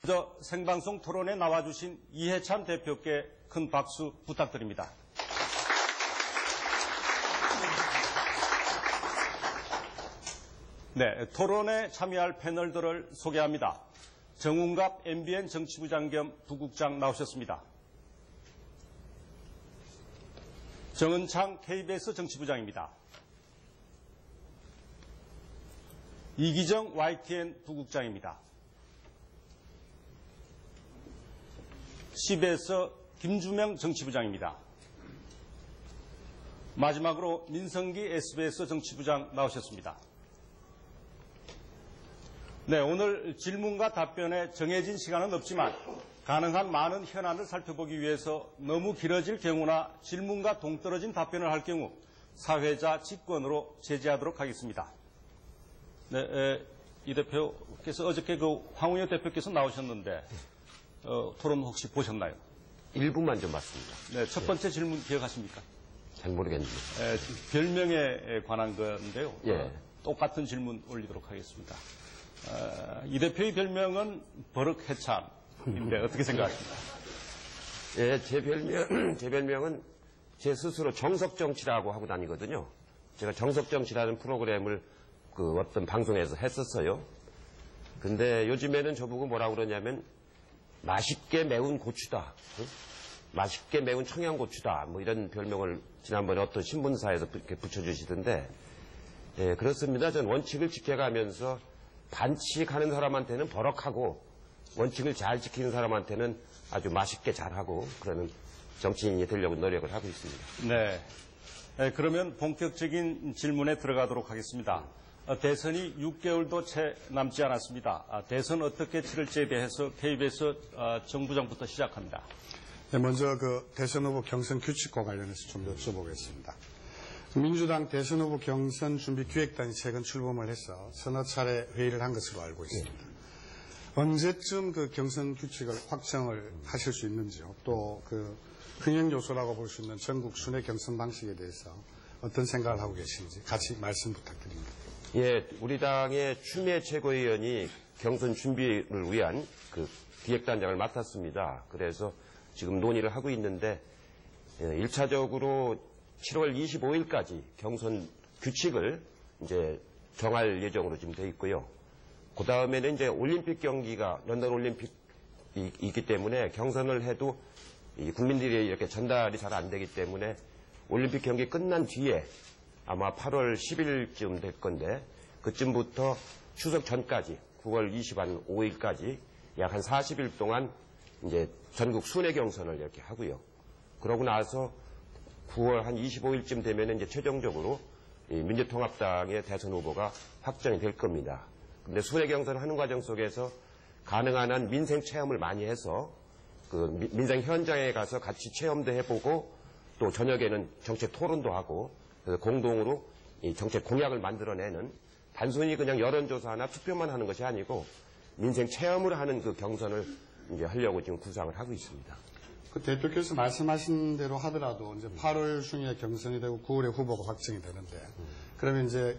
먼저 생방송 토론에 나와주신 이해찬 대표께 큰 박수 부탁드립니다. 네, 토론에 참여할 패널들을 소개합니다. 정운갑 MBN 정치부장 겸 부국장 나오셨습니다. 정은창 KBS 정치부장입니다. 이기정 YTN 부국장입니다. CBS 김주명 정치부장입니다. 마지막으로 민성기 SBS 정치부장 나오셨습니다. 네, 오늘 질문과 답변에 정해진 시간은 없지만 가능한 많은 현안을 살펴보기 위해서 너무 길어질 경우나 질문과 동떨어진 답변을 할 경우 사회자 직권으로 제지하도록 하겠습니다. 네, 이 대표께서 어저께 황우여 대표께서 나오셨는데 토론 혹시 보셨나요? 일부만 좀 봤습니다. 네, 첫 번째 질문 기억하십니까? 잘 모르겠는데. 별명에 관한 건데요. 예. 똑같은 질문 올리도록 하겠습니다. 이 대표의 별명은 버럭해참인데 어떻게 생각하십니까? 예, 제 별명은 제 스스로 정석정치라고 하고 다니거든요. 제가 정석정치라는 프로그램을 그 어떤 방송에서 했었어요. 근데 요즘에는 저보고 뭐라고 그러냐면 맛있게 매운 고추다. 응? 맛있게 매운 청양고추다. 뭐 이런 별명을 지난번에 어떤 신문사에서 이렇게 붙여주시던데, 예, 그렇습니다. 전 원칙을 지켜가면서 반칙하는 사람한테는 버럭하고 원칙을 잘 지키는 사람한테는 아주 맛있게 잘하고 그러는 정치인이 되려고 노력을 하고 있습니다. 네, 그러면 본격적인 질문에 들어가도록 하겠습니다. 대선이 6개월도 채 남지 않았습니다. 대선 어떻게 치를지에 대해서 KBS 정부장부터 시작합니다. 네, 먼저 대선 후보 경선 규칙과 관련해서 좀 여쭤보겠습니다. 민주당 대선 후보 경선 준비 기획단이 최근 출범을 해서 서너 차례 회의를 한 것으로 알고 있습니다. 언제쯤 경선 규칙을 확정을 하실 수 있는지요? 또 흥행 요소라고 볼 수 있는 전국 순회 경선 방식에 대해서 어떤 생각을 하고 계신지 같이 말씀 부탁드립니다. 예, 우리 당의 추미애 최고위원이 경선 준비를 위한 기획단장을 맡았습니다. 그래서 지금 논의를 하고 있는데 1차적으로 7월 25일까지 경선 규칙을 이제 정할 예정으로 지금 돼 있고요. 그 다음에는 이제 올림픽 경기가 런던 올림픽이 있기 때문에 경선을 해도 이 국민들이 이렇게 전달이 잘 안 되기 때문에 올림픽 경기 끝난 뒤에 아마 8월 10일쯤 될 건데 그쯤부터 추석 전까지 9월 25일까지 약 한 40일 동안 이제 전국 순회 경선을 이렇게 하고요. 그러고 나서 9월 한 25일쯤 되면 이제 최종적으로 이 민주통합당의 대선 후보가 확정이 될 겁니다. 근데 순회 경선을 하는 과정 속에서 가능한 한 민생 체험을 많이 해서 민생 현장에 가서 같이 체험도 해보고 또 저녁에는 정책 토론도 하고 그래서 공동으로 이 정책 공약을 만들어내는 단순히 그냥 여론조사나 투표만 하는 것이 아니고 민생 체험을 하는 경선을 이제 하려고 지금 구상을 하고 있습니다. 대표께서 말씀하신 대로 하더라도 이제 8월 중에 경선이 되고 9월에 후보가 확정이 되는데 그러면 이제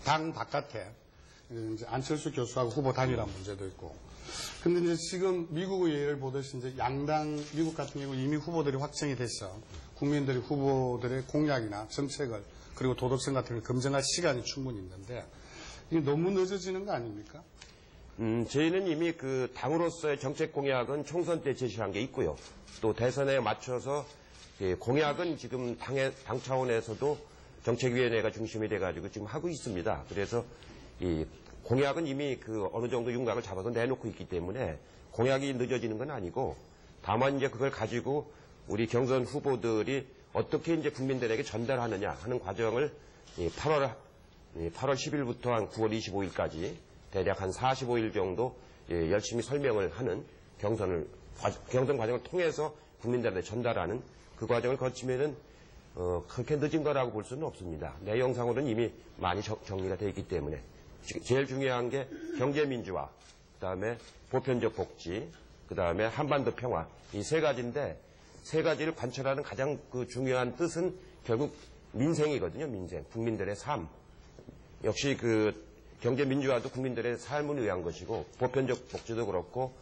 당 바깥에 이제 안철수 교수하고 후보 단일화 문제도 있고 근데 이제 지금 미국의 예를 보듯이 이제 양당 미국 같은 경우 이미 후보들이 확정이 돼서 국민들이 후보들의 공약이나 정책을 그리고 도덕성 같은 걸 검증할 시간이 충분히 있는데 이게 너무 늦어지는 거 아닙니까? 저희는 이미 당으로서의 정책 공약은 총선 때 제시한 게 있고요. 또 대선에 맞춰서 공약은 지금 당 차원에서도 정책위원회가 중심이 돼가지고 지금 하고 있습니다. 그래서 이 공약은 이미 어느 정도 윤곽을 잡아서 내놓고 있기 때문에 공약이 늦어지는 건 아니고 다만 이제 그걸 가지고 우리 경선 후보들이 어떻게 이제 국민들에게 전달하느냐 하는 과정을 8월 10일부터 한 9월 25일까지 대략 한 45일 정도 열심히 설명을 하는 경선 과정을 통해서 국민들한테 전달하는 그 과정을 거치면은 그렇게 늦은 거라고 볼 수는 없습니다. 내용상으로는 이미 많이 정리가 되어 있기 때문에 제일 중요한 게 경제민주화, 그다음에 보편적 복지, 그다음에 한반도 평화 이 세 가지인데 세 가지를 관철하는 가장 중요한 뜻은 결국 민생이거든요. 민생, 국민들의 삶. 역시 경제민주화도 국민들의 삶을 위한 것이고 보편적 복지도 그렇고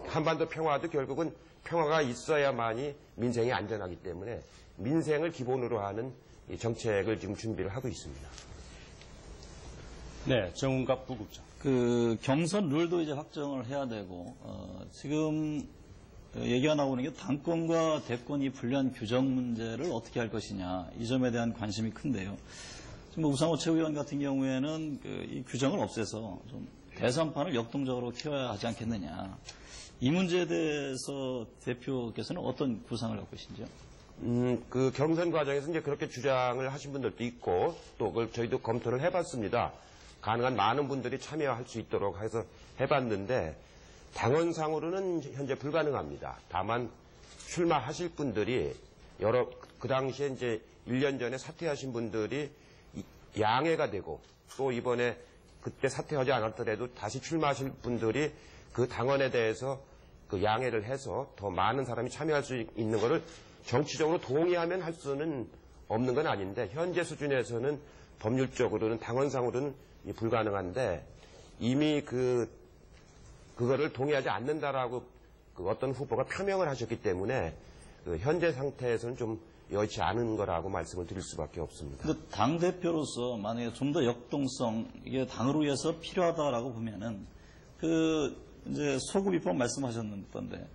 한반도 평화도 결국은 평화가 있어야만이 민생이 안전하기 때문에 민생을 기본으로 하는 이 정책을 지금 준비를 하고 있습니다. 네, 정운갑 부국장. 그 경선 룰도 이제 확정을 해야 되고 지금 얘기가 나오는 게 당권과 대권이 분리한 규정 문제를 어떻게 할 것이냐 이 점에 대한 관심이 큰데요. 지금 우상호 최고위원 같은 경우에는 이 규정을 없애서 좀 대선판을 역동적으로 키워야 하지 않겠느냐. 이 문제에 대해서 대표께서는 어떤 구상을 갖고 계신지요? 그 경선 과정에서 이제 그렇게 주장을 하신 분들도 있고 또 그걸 저희도 검토를 해봤습니다. 가능한 많은 분들이 참여할 수 있도록 해서 해봤는데 당원상으로는 현재 불가능합니다. 다만 출마하실 분들이 그 당시에 이제 1년 전에 사퇴하신 분들이 양해가 되고 또 이번에 그때 사퇴하지 않았더라도 다시 출마하실 분들이 그 당원에 대해서 그 양해를 해서 더 많은 사람이 참여할 수 있는 것을 정치적으로 동의하면 할 수는 없는 건 아닌데 현재 수준에서는 법률적으로는 당원상으로는 불가능한데 이미 그거를 동의하지 않는다라고 그 어떤 후보가 표명을 하셨기 때문에 그 현재 상태에서는 좀 여의치 않은 거라고 말씀을 드릴 수밖에 없습니다. 근데 당 대표로서 만약에 좀 더 역동성 이게 당을 위해서 필요하다라고 보면은 이제 소급 입법 말씀하셨던데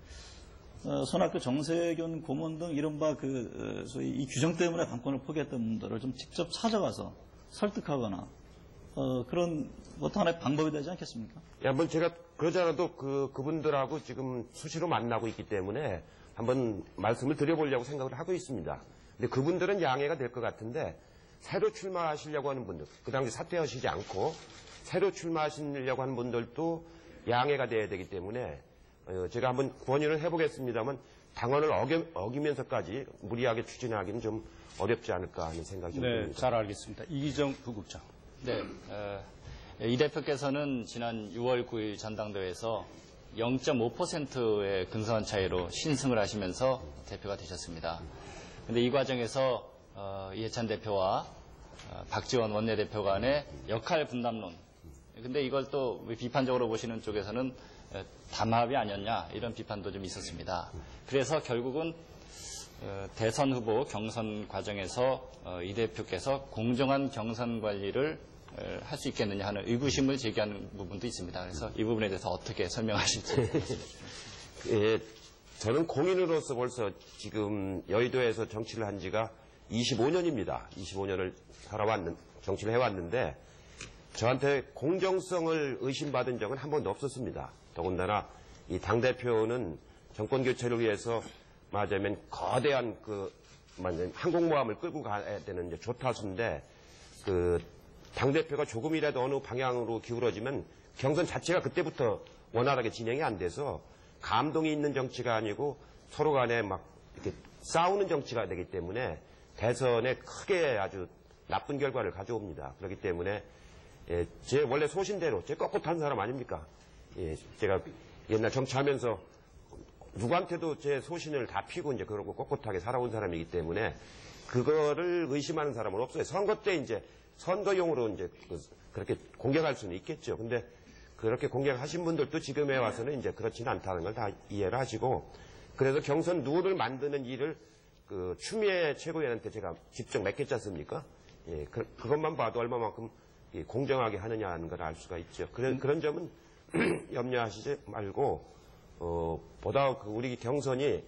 손학규 정세균 고문 등 이른바 소위 이 규정 때문에 당권을 포기했던 분들을 좀 직접 찾아가서 설득하거나 그런 어떤 하나의 방법이 되지 않겠습니까? 한번 제가 그러지 않아도 그분들하고 지금 수시로 만나고 있기 때문에 한번 말씀을 드려보려고 생각을 하고 있습니다. 근데 그분들은 양해가 될 것 같은데 새로 출마하시려고 하는 분들, 그 당시 사퇴하시지 않고 새로 출마하시려고 하는 분들도 양해가 돼야 되기 때문에 제가 한번 권유를 해보겠습니다만 당원을 어기면서까지 무리하게 추진하기는 좀 어렵지 않을까 하는 생각이 듭니다. 네, 잘 알겠습니다. 이기정 부국장. 네, 이 대표께서는 지난 6월 9일 전당대회에서 0.5%의 근소한 차이로 신승을 하시면서 대표가 되셨습니다. 그런데 이 과정에서 이해찬 대표와 박지원 원내대표 간의 역할 분담론. 근데 이걸 또 비판적으로 보시는 쪽에서는 담합이 아니었냐 이런 비판도 좀 있었습니다. 그래서 결국은 대선 후보 경선 과정에서 이 대표께서 공정한 경선 관리를 할 수 있겠느냐 하는 의구심을 제기하는 부분도 있습니다. 그래서 이 부분에 대해서 어떻게 설명하실지. 예, 저는 공인으로서 벌써 지금 여의도에서 정치를 한 지가 25년입니다. 25년을 정치를 해왔는데 저한테 공정성을 의심받은 적은 한 번도 없었습니다. 더군다나 이 당대표는 정권교체를 위해서 말하자면 거대한 항공모함을 끌고 가야 되는 이제 조타수인데 당대표가 조금이라도 어느 방향으로 기울어지면 경선 자체가 그때부터 원활하게 진행이 안 돼서 감동이 있는 정치가 아니고 서로 간에 막 이렇게 싸우는 정치가 되기 때문에 대선에 크게 아주 나쁜 결과를 가져옵니다. 그렇기 때문에 제 원래 소신대로 제 꼿꼿한 사람 아닙니까? 제가 옛날 정치하면서 누구한테도 제 소신을 다 피고 이제 그러고 꼿꼿하게 살아온 사람이기 때문에 그거를 의심하는 사람은 없어요. 선거 때 이제 선거용으로 이제 그렇게 공격할 수는 있겠죠. 근데 그렇게 공격하신 분들도 지금에 와서는 이제 그렇지는 않다는 걸 다 이해를 하시고 그래서 경선 룰을 만드는 일을 추미애 최고위원한테 제가 직접 맡겼지 않습니까? 예, 그것만 봐도 얼마만큼 공정하게 하느냐는 걸 알 수가 있죠. 그런 점은 염려하시지 말고 보다 우리 경선이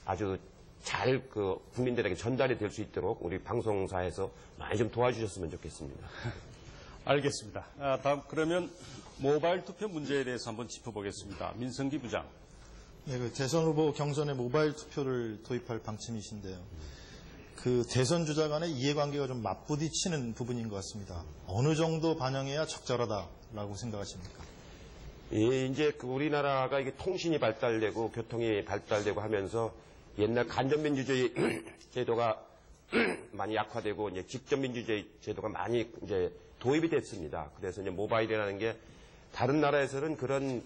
아주 잘 국민들에게 전달이 될 수 있도록 우리 방송사에서 많이 좀 도와주셨으면 좋겠습니다. 알겠습니다. 다음 그러면 모바일 투표 문제에 대해서 한번 짚어보겠습니다. 민성기 부장. 네, 대선 후보 경선에 모바일 투표를 도입할 방침이신데요. 대선 주자 간의 이해관계가 좀 맞부딪히는 부분인 것 같습니다. 어느 정도 반영해야 적절하다라고 생각하십니까? 예, 이제 우리나라가 이게 통신이 발달되고 교통이 발달되고 하면서 옛날 간접민주주의 제도가 많이 약화되고 이제 직접민주주의 제도가 많이 이제 도입이 됐습니다. 그래서 이제 모바일이라는 게 다른 나라에서는 그런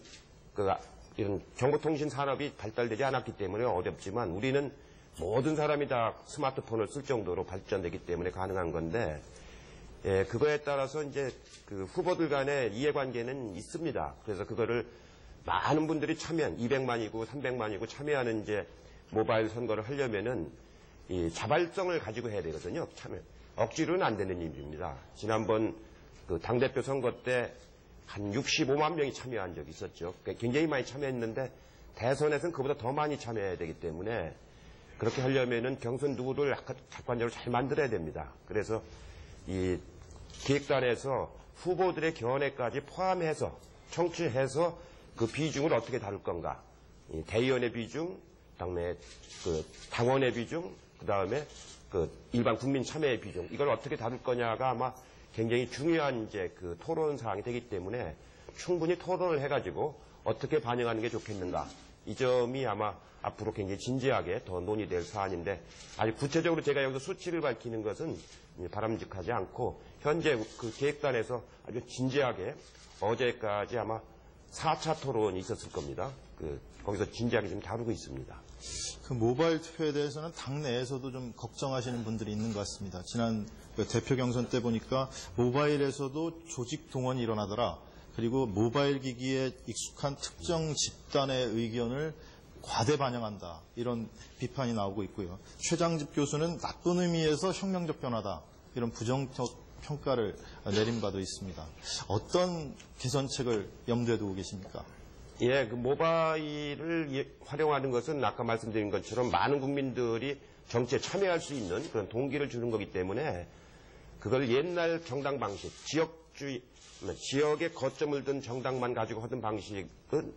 이런 정보통신 산업이 발달되지 않았기 때문에 어렵지만 우리는 모든 사람이 다 스마트폰을 쓸 정도로 발전되기 때문에 가능한 건데 그거에 따라서 이제 후보들 간의 이해관계는 있습니다. 그래서 그거를 많은 분들이 참여한 200만이고 300만이고 참여하는 이제 모바일 선거를 하려면은 이 자발성을 가지고 해야 되거든요. 참여. 억지로는 안 되는 일입니다. 지난번 그 당대표 선거 때 한 65만 명이 참여한 적이 있었죠. 굉장히 많이 참여했는데 대선에서는 그보다 더 많이 참여해야 되기 때문에 그렇게 하려면은 경선 누구를 객관적으로 잘 만들어야 됩니다. 그래서 이 기획단에서 후보들의 견해까지 포함해서 청취해서 그 비중을 어떻게 다룰 건가. 이 대의원의 비중, 그다음에 그 당원의 비중, 그다음에 그 일반 국민 참여의 비중, 이걸 어떻게 다룰 거냐가 아마 굉장히 중요한 이제 그 토론 사항이 되기 때문에 충분히 토론을 해가지고 어떻게 반영하는 게 좋겠는가. 이 점이 아마 앞으로 굉장히 진지하게 더 논의될 사안인데 아직 구체적으로 제가 여기서 수치를 밝히는 것은 바람직하지 않고 현재 그 기획단에서 아주 진지하게 어제까지 아마 4차 토론이 있었을 겁니다. 거기서 진지하게 좀 다루고 있습니다. 그 모바일 투표에 대해서는 당내에서도 좀 걱정하시는 분들이 있는 것 같습니다. 지난 그 대표 경선 때 보니까 모바일에서도 조직 동원이 일어나더라. 그리고 모바일 기기에 익숙한 특정 집단의 의견을 과대 반영한다. 이런 비판이 나오고 있고요. 최장집 교수는 나쁜 의미에서 혁명적 변화다. 이런 부정적 평가를 내린 바도 있습니다. 어떤 개선책을 염두에 두고 계십니까? 예, 그 모바일을 활용하는 것은 아까 말씀드린 것처럼 많은 국민들이 정치에 참여할 수 있는 그런 동기를 주는 거기 때문에 그걸 옛날 정당 방식, 지역에 거점을 둔 정당만 가지고 하던 방식은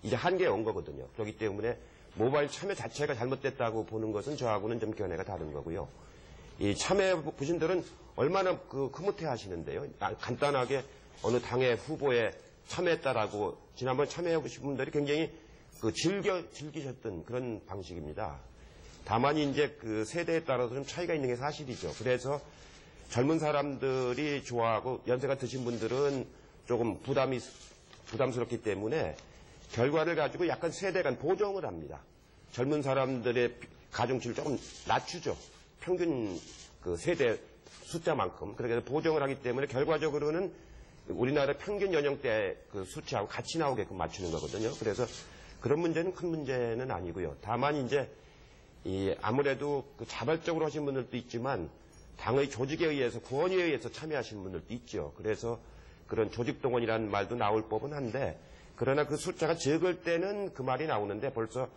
이제 한계에 온 거거든요. 그렇기 때문에 모바일 참여 자체가 잘못됐다고 보는 것은 저하고는 좀 견해가 다른 거고요. 이 참여 부신들은 얼마나 흐뭇해 하시는데요. 간단하게 어느 당의 후보에 참여했다라고 지난번 참여해 보신 분들이 굉장히 즐기셨던 그런 방식입니다. 다만 이제 그 세대에 따라서 좀 차이가 있는 게 사실이죠. 그래서 젊은 사람들이 좋아하고 연세가 드신 분들은 조금 부담스럽기 때문에 결과를 가지고 약간 세대 간 보정을 합니다. 젊은 사람들의 가중치를 조금 낮추죠. 평균 그 세대 숫자만큼. 그렇게 해서 보정을 하기 때문에 결과적으로는 우리나라 평균 연령대 그 수치하고 같이 나오게끔 맞추는 거거든요. 그래서 그런 문제는 큰 문제는 아니고요. 다만 이제 아무래도 그 자발적으로 하신 분들도 있지만 당의 조직에 의해서 구원에 의해서 참여하시는 분들도 있죠. 그래서 그런 조직 동원이라는 말도 나올 법은 한데 그러나 그 숫자가 적을 때는 그 말이 나오는데 벌써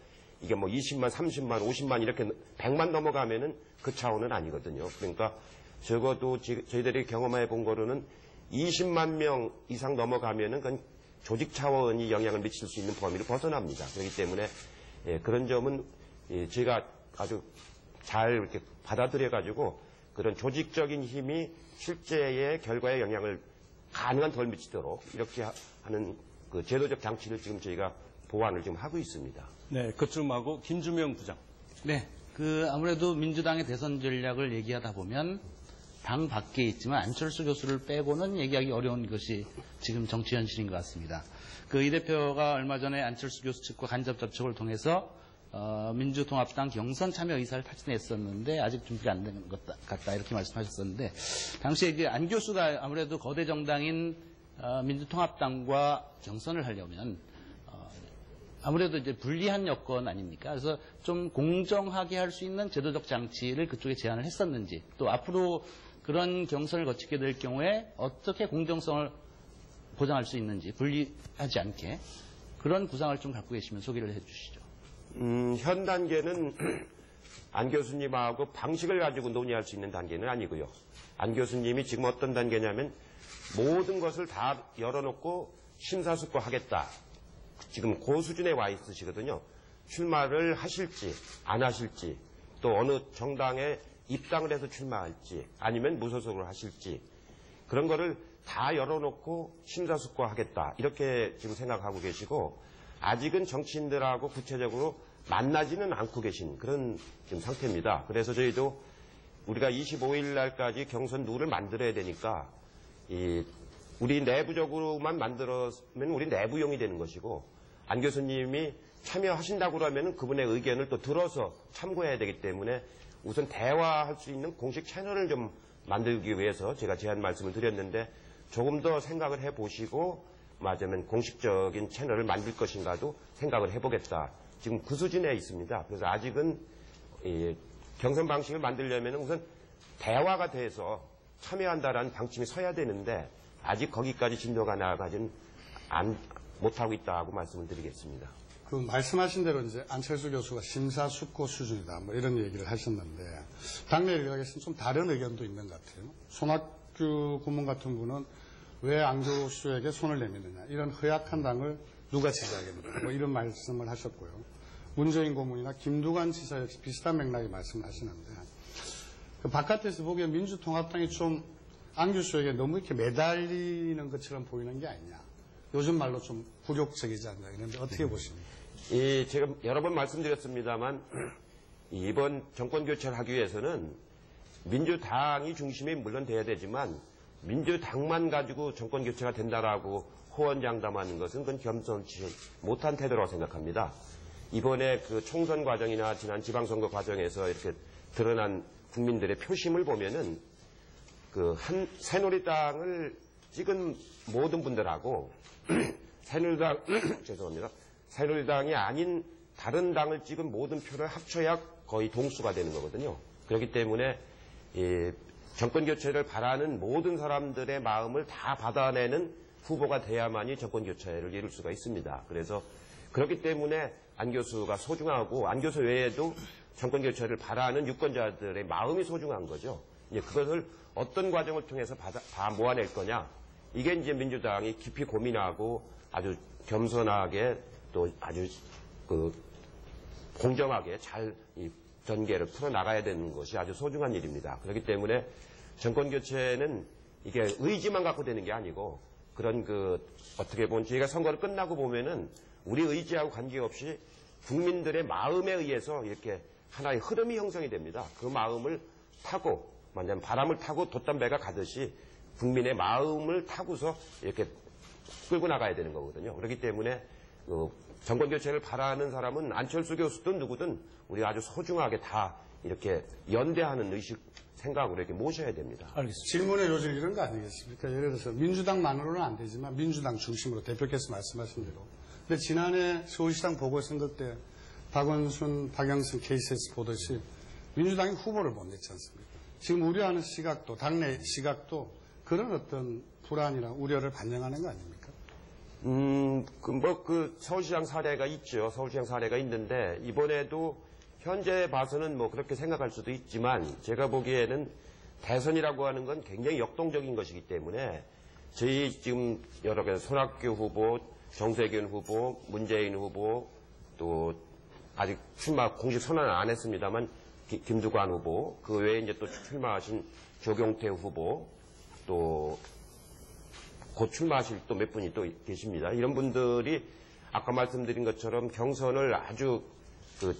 이게 뭐 20만, 30만, 50만 이렇게 100만 넘어가면은 그 차원은 아니거든요. 그러니까 적어도 저희들이 경험해 본 거로는 20만 명 이상 넘어가면은 그건 조직 차원이 영향을 미칠 수 있는 범위를 벗어납니다. 그렇기 때문에 그런 점은 제가 아주 잘 이렇게 받아들여가지고 그런 조직적인 힘이 실제의 결과에 영향을 가능한 덜 미치도록 이렇게 하는 그 제도적 장치를 지금 저희가 보완을 지금 하고 있습니다. 네, 그쯤하고 김주명 부장. 네, 아무래도 민주당의 대선 전략을 얘기하다 보면 당 밖에 있지만 안철수 교수를 빼고는 얘기하기 어려운 것이 지금 정치 현실인 것 같습니다. 이 대표가 얼마 전에 안철수 교수 측과 간접 접촉을 통해서 민주통합당 경선 참여 의사를 탈진했었는데 아직 준비가 안 된 것 같다 이렇게 말씀하셨었는데 당시에 이제 안 교수가 아무래도 거대 정당인 민주통합당과 경선을 하려면 아무래도 이제 불리한 여건 아닙니까? 그래서 좀 공정하게 할 수 있는 제도적 장치를 그쪽에 제안을 했었는지 또 앞으로 그런 경선을 거치게 될 경우에 어떻게 공정성을 보장할 수 있는지 불리하지 않게 그런 구상을 좀 갖고 계시면 소개를 해 주시죠. 현 단계는 안 교수님하고 방식을 가지고 논의할 수 있는 단계는 아니고요. 안 교수님이 지금 어떤 단계냐면 모든 것을 다 열어놓고 심사숙고하겠다. 지금 그 수준에 와 있으시거든요. 출마를 하실지 안 하실지 또 어느 정당에 입당을 해서 출마할지 아니면 무소속으로 하실지 그런 거를 다 열어놓고 심사숙고하겠다. 이렇게 지금 생각하고 계시고 아직은 정치인들하고 구체적으로 만나지는 않고 계신 그런 지금 상태입니다. 그래서 저희도 우리가 25일 날까지 경선 룰을 만들어야 되니까 우리 내부적으로만 만들었으면 우리 내부용이 되는 것이고 안 교수님이 참여하신다고 그러면 그분의 의견을 또 들어서 참고해야 되기 때문에 우선 대화할 수 있는 공식 채널을 좀 만들기 위해서 제가 제안 말씀을 드렸는데 조금 더 생각을 해보시고 말하자면 공식적인 채널을 만들 것인가도 생각을 해보겠다. 지금 그 수준에 있습니다. 그래서 아직은 경선 방식을 만들려면 우선 대화가 돼서 참여한다라는 방침이 서야 되는데 아직 거기까지 진도가 나아가지는 못하고 있다고 말씀을 드리겠습니다. 그 말씀하신 대로 이제 안철수 교수가 심사숙고 수준이다 뭐 이런 얘기를 하셨는데 당내 일각에서는 좀 다른 의견도 있는 것 같아요. 손학규 고문 같은 분은 왜 안 교수에게 손을 내미느냐 이런 허약한 당을 누가 지지하겠느냐 뭐 이런 말씀을 하셨고요. 문재인 고문이나 김두관 지사 역시 비슷한 맥락의 말씀을 하시는데 그 바깥에서 보기엔 민주통합당이 좀 안 교수에게 너무 이렇게 매달리는 것처럼 보이는 게 아니냐. 요즘 말로 좀 굴욕적이지 않냐 이런데 어떻게 보십니까? 제가 여러 번 말씀드렸습니다만 이번 정권 교체를 하기 위해서는 민주당이 중심이 물론 돼야 되지만 민주당만 가지고 정권 교체가 된다라고 호언장담하는 것은 그건 겸손치 못한 태도라고 생각합니다. 이번에 그 총선 과정이나 지난 지방선거 과정에서 이렇게 드러난 국민들의 표심을 보면은 그 새누리당을 찍은 모든 분들하고 죄송합니다. 새누리당이 아닌 다른 당을 찍은 모든 표를 합쳐야 거의 동수가 되는 거거든요. 그렇기 때문에 정권 교체를 바라는 모든 사람들의 마음을 다 받아내는 후보가 돼야만이 정권 교체를 이룰 수가 있습니다. 그래서 그렇기 때문에 안 교수가 소중하고 안 교수 외에도 정권 교체를 바라는 유권자들의 마음이 소중한 거죠. 이제 그것을 어떤 과정을 통해서 다 모아낼 거냐. 이게 이제 민주당이 깊이 고민하고 아주 겸손하게 또 아주 공정하게 잘 이 전개를 풀어나가야 되는 것이 아주 소중한 일입니다. 그렇기 때문에 정권 교체는 이게 의지만 갖고 되는 게 아니고 그런 어떻게 보면 저희가 선거를 끝나고 보면은 우리 의지하고 관계없이 국민들의 마음에 의해서 이렇게 하나의 흐름이 형성이 됩니다. 그 마음을 타고 만약 바람을 타고 돛담배가 가듯이 국민의 마음을 타고서 이렇게 끌고 나가야 되는 거거든요. 그렇기 때문에 정권 교체를 바라는 사람은 안철수 교수든 누구든 우리가 아주 소중하게 다 이렇게 연대하는 의식 생각으로 이렇게 모셔야 됩니다. 알겠습니다. 질문의 요지는 이런 거 아니겠습니까? 예를 들어서 민주당만으로는 안 되지만 민주당 중심으로 대표께서 말씀하신 대로. 근데 지난해 서울시장 보궐선거 때 박원순, 박영선 KCS 보듯이 민주당이 후보를 못 냈지 않습니까? 지금 우려하는 시각도 당내 시각도 그런 어떤 불안이나 우려를 반영하는 거 아닙니까? 서울시장 사례가 있죠. 서울시장 사례가 있는데 이번에도 현재 봐서는 그렇게 생각할 수도 있지만 제가 보기에는 대선이라고 하는 건 굉장히 역동적인 것이기 때문에 저희 지금 여러 개 손학규 후보, 정세균 후보, 문재인 후보 또 아직 공식 선언을 안 했습니다만 김두관 후보, 그 외에 이제 또 출마하신 조경태 후보, 또 곧 출마하실 또 몇 분이 또 계십니다. 이런 분들이 아까 말씀드린 것처럼 경선을 아주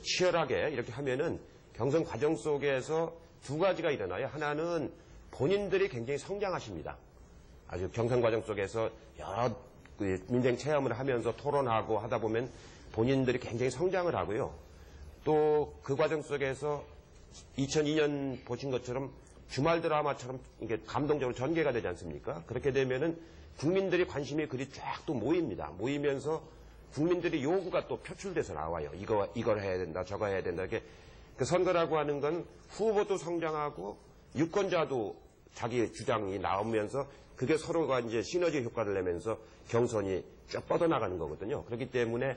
치열하게 이렇게 하면은 경선 과정 속에서 두 가지가 일어나요. 하나는 본인들이 굉장히 성장하십니다. 아주 경선 과정 속에서 여러 민생 체험을 하면서 토론하고 하다 보면 본인들이 굉장히 성장을 하고요. 또 그 과정 속에서 2002년 보신 것처럼 주말 드라마처럼 이게 감동적으로 전개가 되지 않습니까? 그렇게 되면은 국민들이 관심이 그리 쫙 또 모입니다. 모이면서 국민들의 요구가 또 표출돼서 나와요. 이걸 해야 된다, 저거 해야 된다. 이렇게 그 선거라고 하는 건 후보도 성장하고 유권자도 자기 주장이 나오면서 그게 서로가 이제 시너지 효과를 내면서 경선이 쫙 뻗어나가는 거거든요. 그렇기 때문에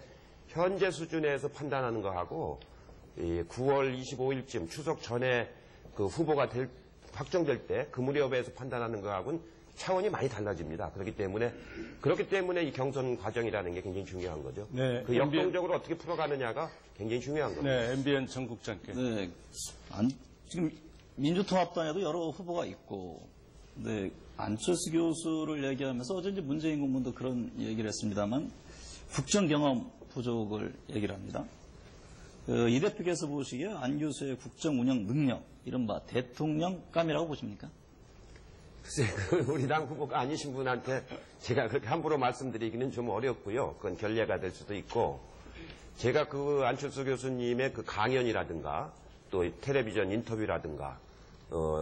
현재 수준에서 판단하는 거하고 9월 25일쯤 추석 전에 그 후보가 확정될 때 그 무렵에서 판단하는 거하고는 차원이 많이 달라집니다. 그렇기 때문에 이 경선 과정이라는 게 굉장히 중요한 거죠. 네, 그 역동적으로 어떻게 풀어가느냐가 굉장히 중요한 겁니다. 네, MBN 전국장께. 네, 지금 민주통합당에도 여러 후보가 있고, 네, 안철수 교수를 얘기하면서 어제 이제 문재인 공무원도 그런 얘기를 했습니다만 국정 경험 부족을 얘기를 합니다. 이 대표께서 보시기에 안 교수의 국정 운영 능력, 이른바 대통령감이라고 보십니까? 글쎄, 우리 당 후보가 아니신 분한테 제가 그렇게 함부로 말씀드리기는 좀 어렵고요. 그건 결례가 될 수도 있고, 제가 그 안철수 교수님의 그 강연이라든가 또 텔레비전 인터뷰라든가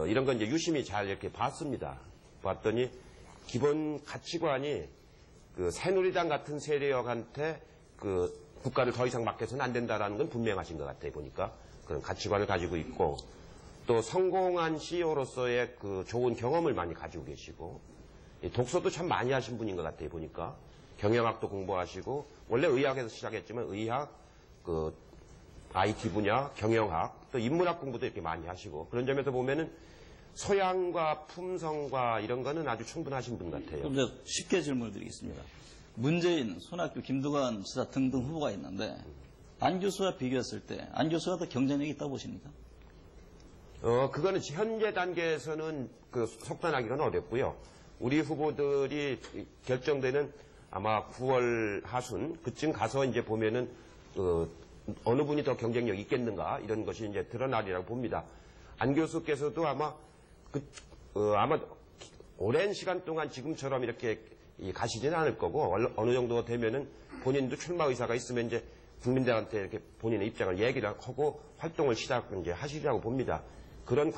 이런 건 이제 유심히 잘 이렇게 봤습니다. 봤더니 기본 가치관이 그 새누리당 같은 세력한테 그 국가를 더 이상 맡겨서는 안 된다라는 건 분명하신 것 같아요. 보니까 그런 가치관을 가지고 있고 또 성공한 CEO로서의 그 좋은 경험을 많이 가지고 계시고 독서도 참 많이 하신 분인 것 같아요. 보니까 경영학도 공부하시고 원래 의학에서 시작했지만 의학, 그 IT 분야, 경영학, 또 인문학 공부도 이렇게 많이 하시고 그런 점에서 보면은 소양과 품성과 이런 거는 아주 충분하신 분 같아요. 그럼 이제 쉽게 질문을 드리겠습니다. 문재인, 손학규, 김두관 지사 등등 후보가 있는데 안 교수와 비교했을 때 안 교수가 더 경쟁력이 있다고 보십니까? 그거는 현재 단계에서는 그 속단하기는 어렵고요. 우리 후보들이 결정되는 아마 9월 하순 그쯤 가서 이제 보면은 어느 분이 더 경쟁력 있겠는가 이런 것이 이제 드러나리라고 봅니다. 안 교수께서도 아마 아마 오랜 시간 동안 지금처럼 이렇게 가시지는 않을 거고 어느 정도 되면은 본인도 출마 의사가 있으면 이제 국민들한테 이렇게 본인의 입장을 얘기를 하고 활동을 이제 하시리라고 봅니다. 그런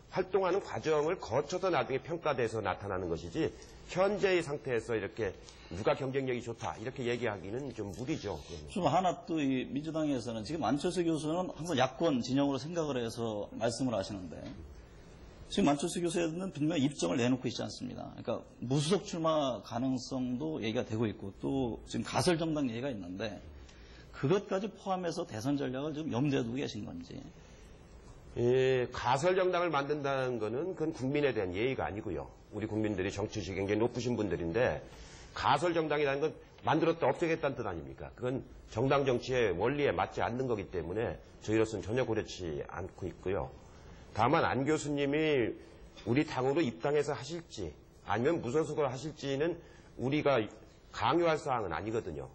활동하는 과정을 거쳐서 나중에 평가돼서 나타나는 것이지 현재의 상태에서 이렇게 누가 경쟁력이 좋다 이렇게 얘기하기는 좀 무리죠. 좀 하나 또 이 민주당에서는 지금 안철수 교수는 항상 야권 진영으로 생각을 해서 말씀을 하시는데 지금 안철수 교수는 분명히 입장을 내놓고 있지 않습니다. 그러니까 무소속 출마 가능성도 얘기가 되고 있고 또 지금 가설 정당 얘기가 있는데 그것까지 포함해서 대선 전략을 좀 염두에 두고 계신 건지. 가설 정당을 만든다는 것은 그건 국민에 대한 예의가 아니고요. 우리 국민들이 정치식이 굉장히 높으신 분들인데 가설 정당이라는 건 만들었다 없애겠다는 뜻 아닙니까? 그건 정당 정치의 원리에 맞지 않는 거기 때문에 저희로서는 전혀 고려치 않고 있고요. 다만 안 교수님이 우리 당으로 입당해서 하실지 아니면 무소속으로 하실지는 우리가 강요할 사항은 아니거든요.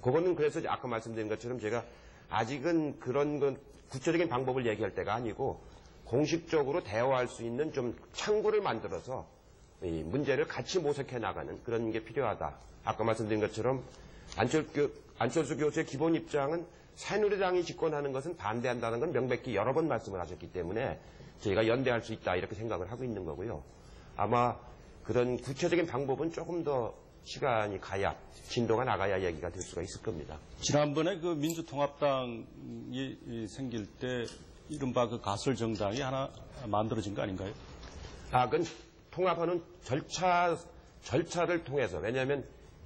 그거는 그래서 아까 말씀드린 것처럼 제가 아직은 그런 건 구체적인 방법을 얘기할 때가 아니고 공식적으로 대화할 수 있는 좀 창구를 만들어서 이 문제를 같이 모색해 나가는 그런 게 필요하다. 아까 말씀드린 것처럼 안철수 교수의 기본 입장은 새누리당이 집권하는 것은 반대한다는 건 명백히 여러 번 말씀을 하셨기 때문에 저희가 연대할 수 있다 이렇게 생각을 하고 있는 거고요. 아마 그런 구체적인 방법은 조금 더 시간이 가야 진도가 나가야 얘기가 될 수가 있을 겁니다. 지난번에 그 민주통합당이 생길 때 이른바 그 가설 정당이 하나 만들어진 거 아닌가요? 그건 통합하는 절차를 통해서 왜냐하면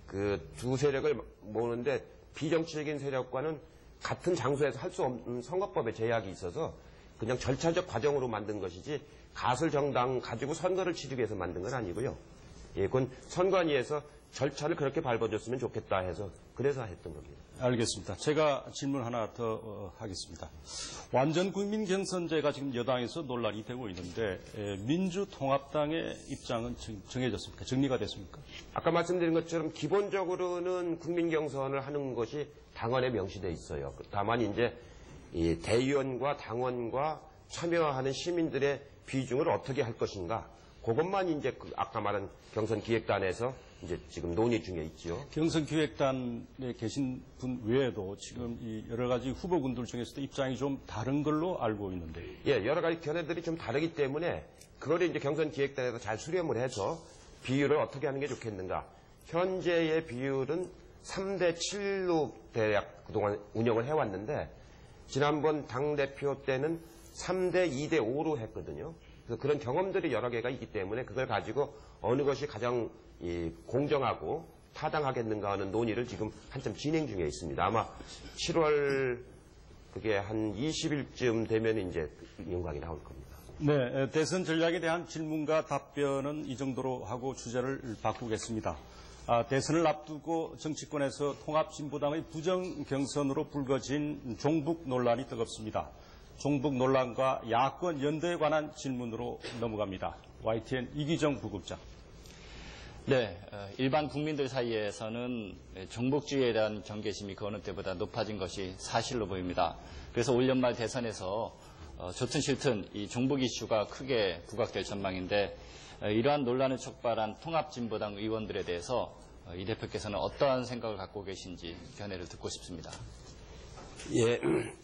그 두 세력을 모으는데 비정치적인 세력과는 같은 장소에서 할 수 없는 선거법의 제약이 있어서 그냥 절차적 과정으로 만든 것이지 가설 정당 가지고 선거를 치르기 위해서 만든 건 아니고요. 그건 선관위에서 절차를 그렇게 밟아줬으면 좋겠다 해서 그래서 했던 겁니다. 알겠습니다. 제가 질문 하나 더 하겠습니다. 완전 국민 경선제가 지금 여당에서 논란이 되고 있는데 민주통합당의 입장은 정해졌습니까? 정리가 됐습니까? 아까 말씀드린 것처럼 기본적으로는 국민 경선을 하는 것이 당원에 명시돼 있어요. 다만 이제 이 대의원과 당원과 참여하는 시민들의 비중을 어떻게 할 것인가 그것만 이제 아까 말한 경선기획단에서 이제 지금 논의 중에 있죠. 경선기획단에 계신 분 외에도 지금 이 여러 가지 후보군들 중에서도 입장이 좀 다른 걸로 알고 있는데. 여러 가지 견해들이 좀 다르기 때문에 그거를 이제 경선기획단에서 잘 수렴을 해서 비율을 어떻게 하는 게 좋겠는가. 현재의 비율은 3대 7로 대략 그동안 운영을 해왔는데 지난번 당대표 때는 3대 2대 5로 했거든요. 그래서 그런 경험들이 여러 개가 있기 때문에 그걸 가지고 어느 것이 가장 공정하고 타당하겠는가 하는 논의를 지금 한참 진행 중에 있습니다. 아마 7월 그게 한 20일쯤 되면 이제 영광이 나올 겁니다. 네, 대선 전략에 대한 질문과 답변은 이 정도로 하고 주제를 바꾸겠습니다. 대선을 앞두고 정치권에서 통합진보당의 부정 경선으로 불거진 종북 논란이 뜨겁습니다. 종북 논란과 야권 연대에 관한 질문으로 넘어갑니다. YTN 이기정 부국장. 네, 일반 국민들 사이에서는 종북주의에 대한 경계심이 그 어느 때보다 높아진 것이 사실로 보입니다. 그래서 올 연말 대선에서 좋든 싫든 이 종북 이슈가 크게 부각될 전망인데 이러한 논란을 촉발한 통합진보당 의원들에 대해서 이 대표께서는 어떠한 생각을 갖고 계신지 견해를 듣고 싶습니다.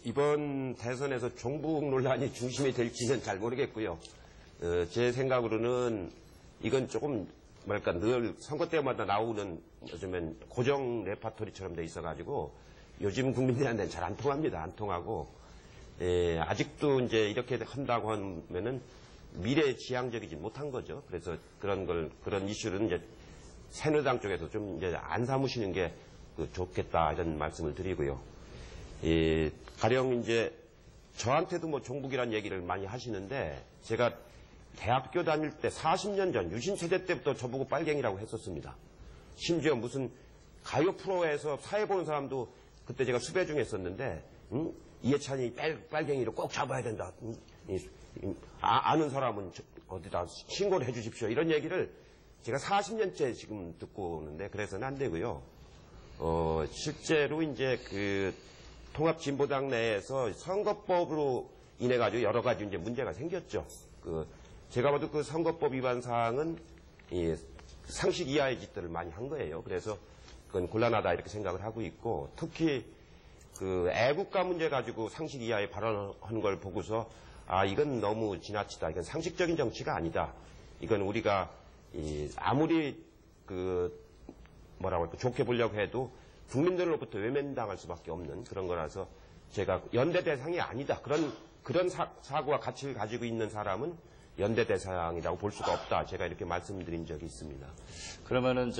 이번 대선에서 종북 논란이 중심이 될지는 잘 모르겠고요. 제 생각으로는 이건 조금 뭐랄까 늘 선거 때마다 나오는 요즘엔 고정 레파토리처럼 돼 있어가지고 요즘 국민들한테는 잘 안 통합니다. 안 통하고 아직도 이제 이렇게 한다고 하면은 미래지향적이지 못한 거죠. 그래서 그런 이슈는 이제 새누리당 쪽에서 좀 이제 안 삼으시는 게 좋겠다 이런 말씀을 드리고요. 가령 이제 저한테도 뭐 종북이라는 얘기를 많이 하시는데 제가 대학교 다닐 때 40년 전 유신 세대 때부터 저보고 빨갱이라고 했었습니다. 심지어 무슨 가요 프로에서 사회 보는 사람도 그때 제가 수배 중에 했었는데 이해찬이 빨갱이를 꼭 잡아야 된다. 아는 사람은 어디다 신고를 해 주십시오. 이런 얘기를 제가 40년째 지금 듣고 오는데 그래서는 안 되고요. 실제로 이제 그 통합진보당 내에서 선거법으로 인해 가지고 여러 가지 이제 문제가 생겼죠. 제가 봐도 그 선거법 위반 사항은 상식 이하의 짓들을 많이 한 거예요. 그래서 그건 곤란하다 이렇게 생각을 하고 있고 특히 그 애국가 문제 가지고 상식 이하의 발언하는 걸 보고서 이건 너무 지나치다. 이건 상식적인 정치가 아니다. 이건 우리가 아무리 뭐라고 할까 좋게 보려고 해도 국민들로부터 외면당할 수밖에 없는 그런 거라서 제가 연대 대상이 아니다. 그런 사고와 가치를 가지고 있는 사람은 연대 대상이라고 볼 수가 없다. 제가 이렇게 말씀드린 적이 있습니다. 그러면은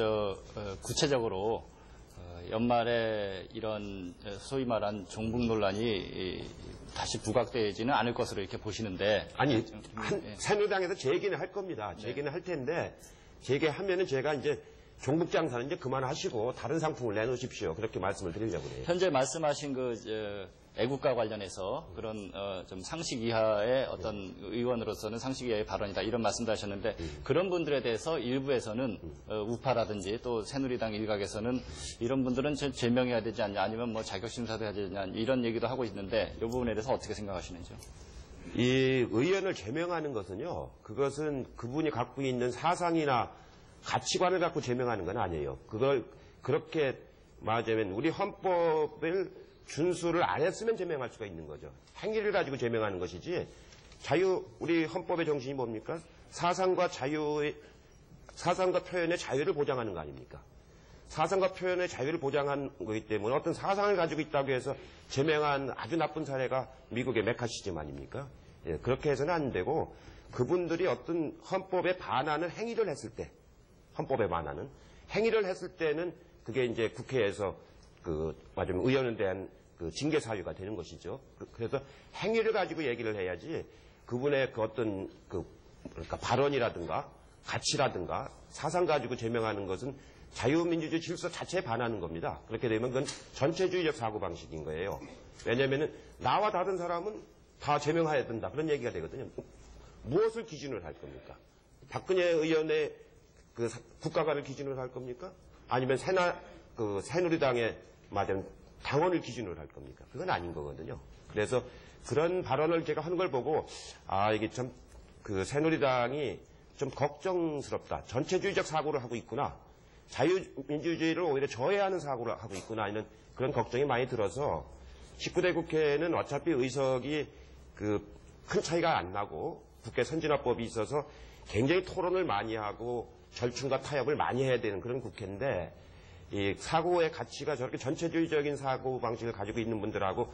구체적으로 연말에 이런 소위 말한 종북 논란이 다시 부각되지는 않을 것으로 이렇게 보시는데 아니 새누리당에서 재개는 할 겁니다. 재개는 할 텐데 재개하면은 제가 이제 종북 장사는 이제 그만하시고 다른 상품을 내놓으십시오. 그렇게 말씀을 드리려고 해요. 현재 말씀하신 애국가 관련해서 그런 좀 상식 이하의 어떤 의원으로서는 상식 이하의 발언이다 이런 말씀도 하셨는데 그런 분들에 대해서 일부에서는 우파라든지 또 새누리당 일각에서는 이런 분들은 제명해야 되지 않냐 아니면 뭐 자격심사도 해야 되지 않냐 이런 얘기도 하고 있는데 이 부분에 대해서 어떻게 생각하시는지요? 이 의원을 제명하는 것은요. 그것은 그분이 갖고 있는 사상이나 가치관을 갖고 제명하는 건 아니에요. 그걸 그렇게 말하자면 우리 헌법을 준수를 안 했으면 제명할 수가 있는 거죠. 행위를 가지고 제명하는 것이지 우리 헌법의 정신이 뭡니까? 사상과 표현의 자유를 보장하는 거 아닙니까? 사상과 표현의 자유를 보장한 거기 때문에 어떤 사상을 가지고 있다고 해서 제명한 아주 나쁜 사례가 미국의 메카시즘 아닙니까? 그렇게 해서는 안 되고 그분들이 어떤 헌법에 반하는 행위를 했을 때 헌법에 반하는 행위를 했을 때는 그게 이제 국회에서 맞으면 의원에 대한 징계 사유가 되는 것이죠. 그래서 행위를 가지고 얘기를 해야지 그분의 어떤 그러니까 발언이라든가 가치라든가 사상 가지고 제명하는 것은 자유민주주의 질서 자체에 반하는 겁니다. 그렇게 되면 그건 전체주의적 사고방식인 거예요. 왜냐하면 나와 다른 사람은 다 제명해야 된다. 그런 얘기가 되거든요. 무엇을 기준으로 할 겁니까? 박근혜 의원의 국가관을 기준으로 할 겁니까? 아니면 새누리당의 말하자면 당원을 기준으로 할 겁니까? 그건 아닌 거거든요. 그래서 그런 발언을 제가 하는 걸 보고 이게 참 새누리당이 좀 걱정스럽다. 전체주의적 사고를 하고 있구나. 자유민주주의를 오히려 저해하는 사고를 하고 있구나. 이런 그런 걱정이 많이 들어서 19대 국회는 어차피 의석이 큰 차이가 안 나고 국회 선진화법이 있어서 굉장히 토론을 많이 하고 절충과 타협을 많이 해야 되는 그런 국회인데 이 사고의 가치가 저렇게 전체주의적인 사고 방식을 가지고 있는 분들하고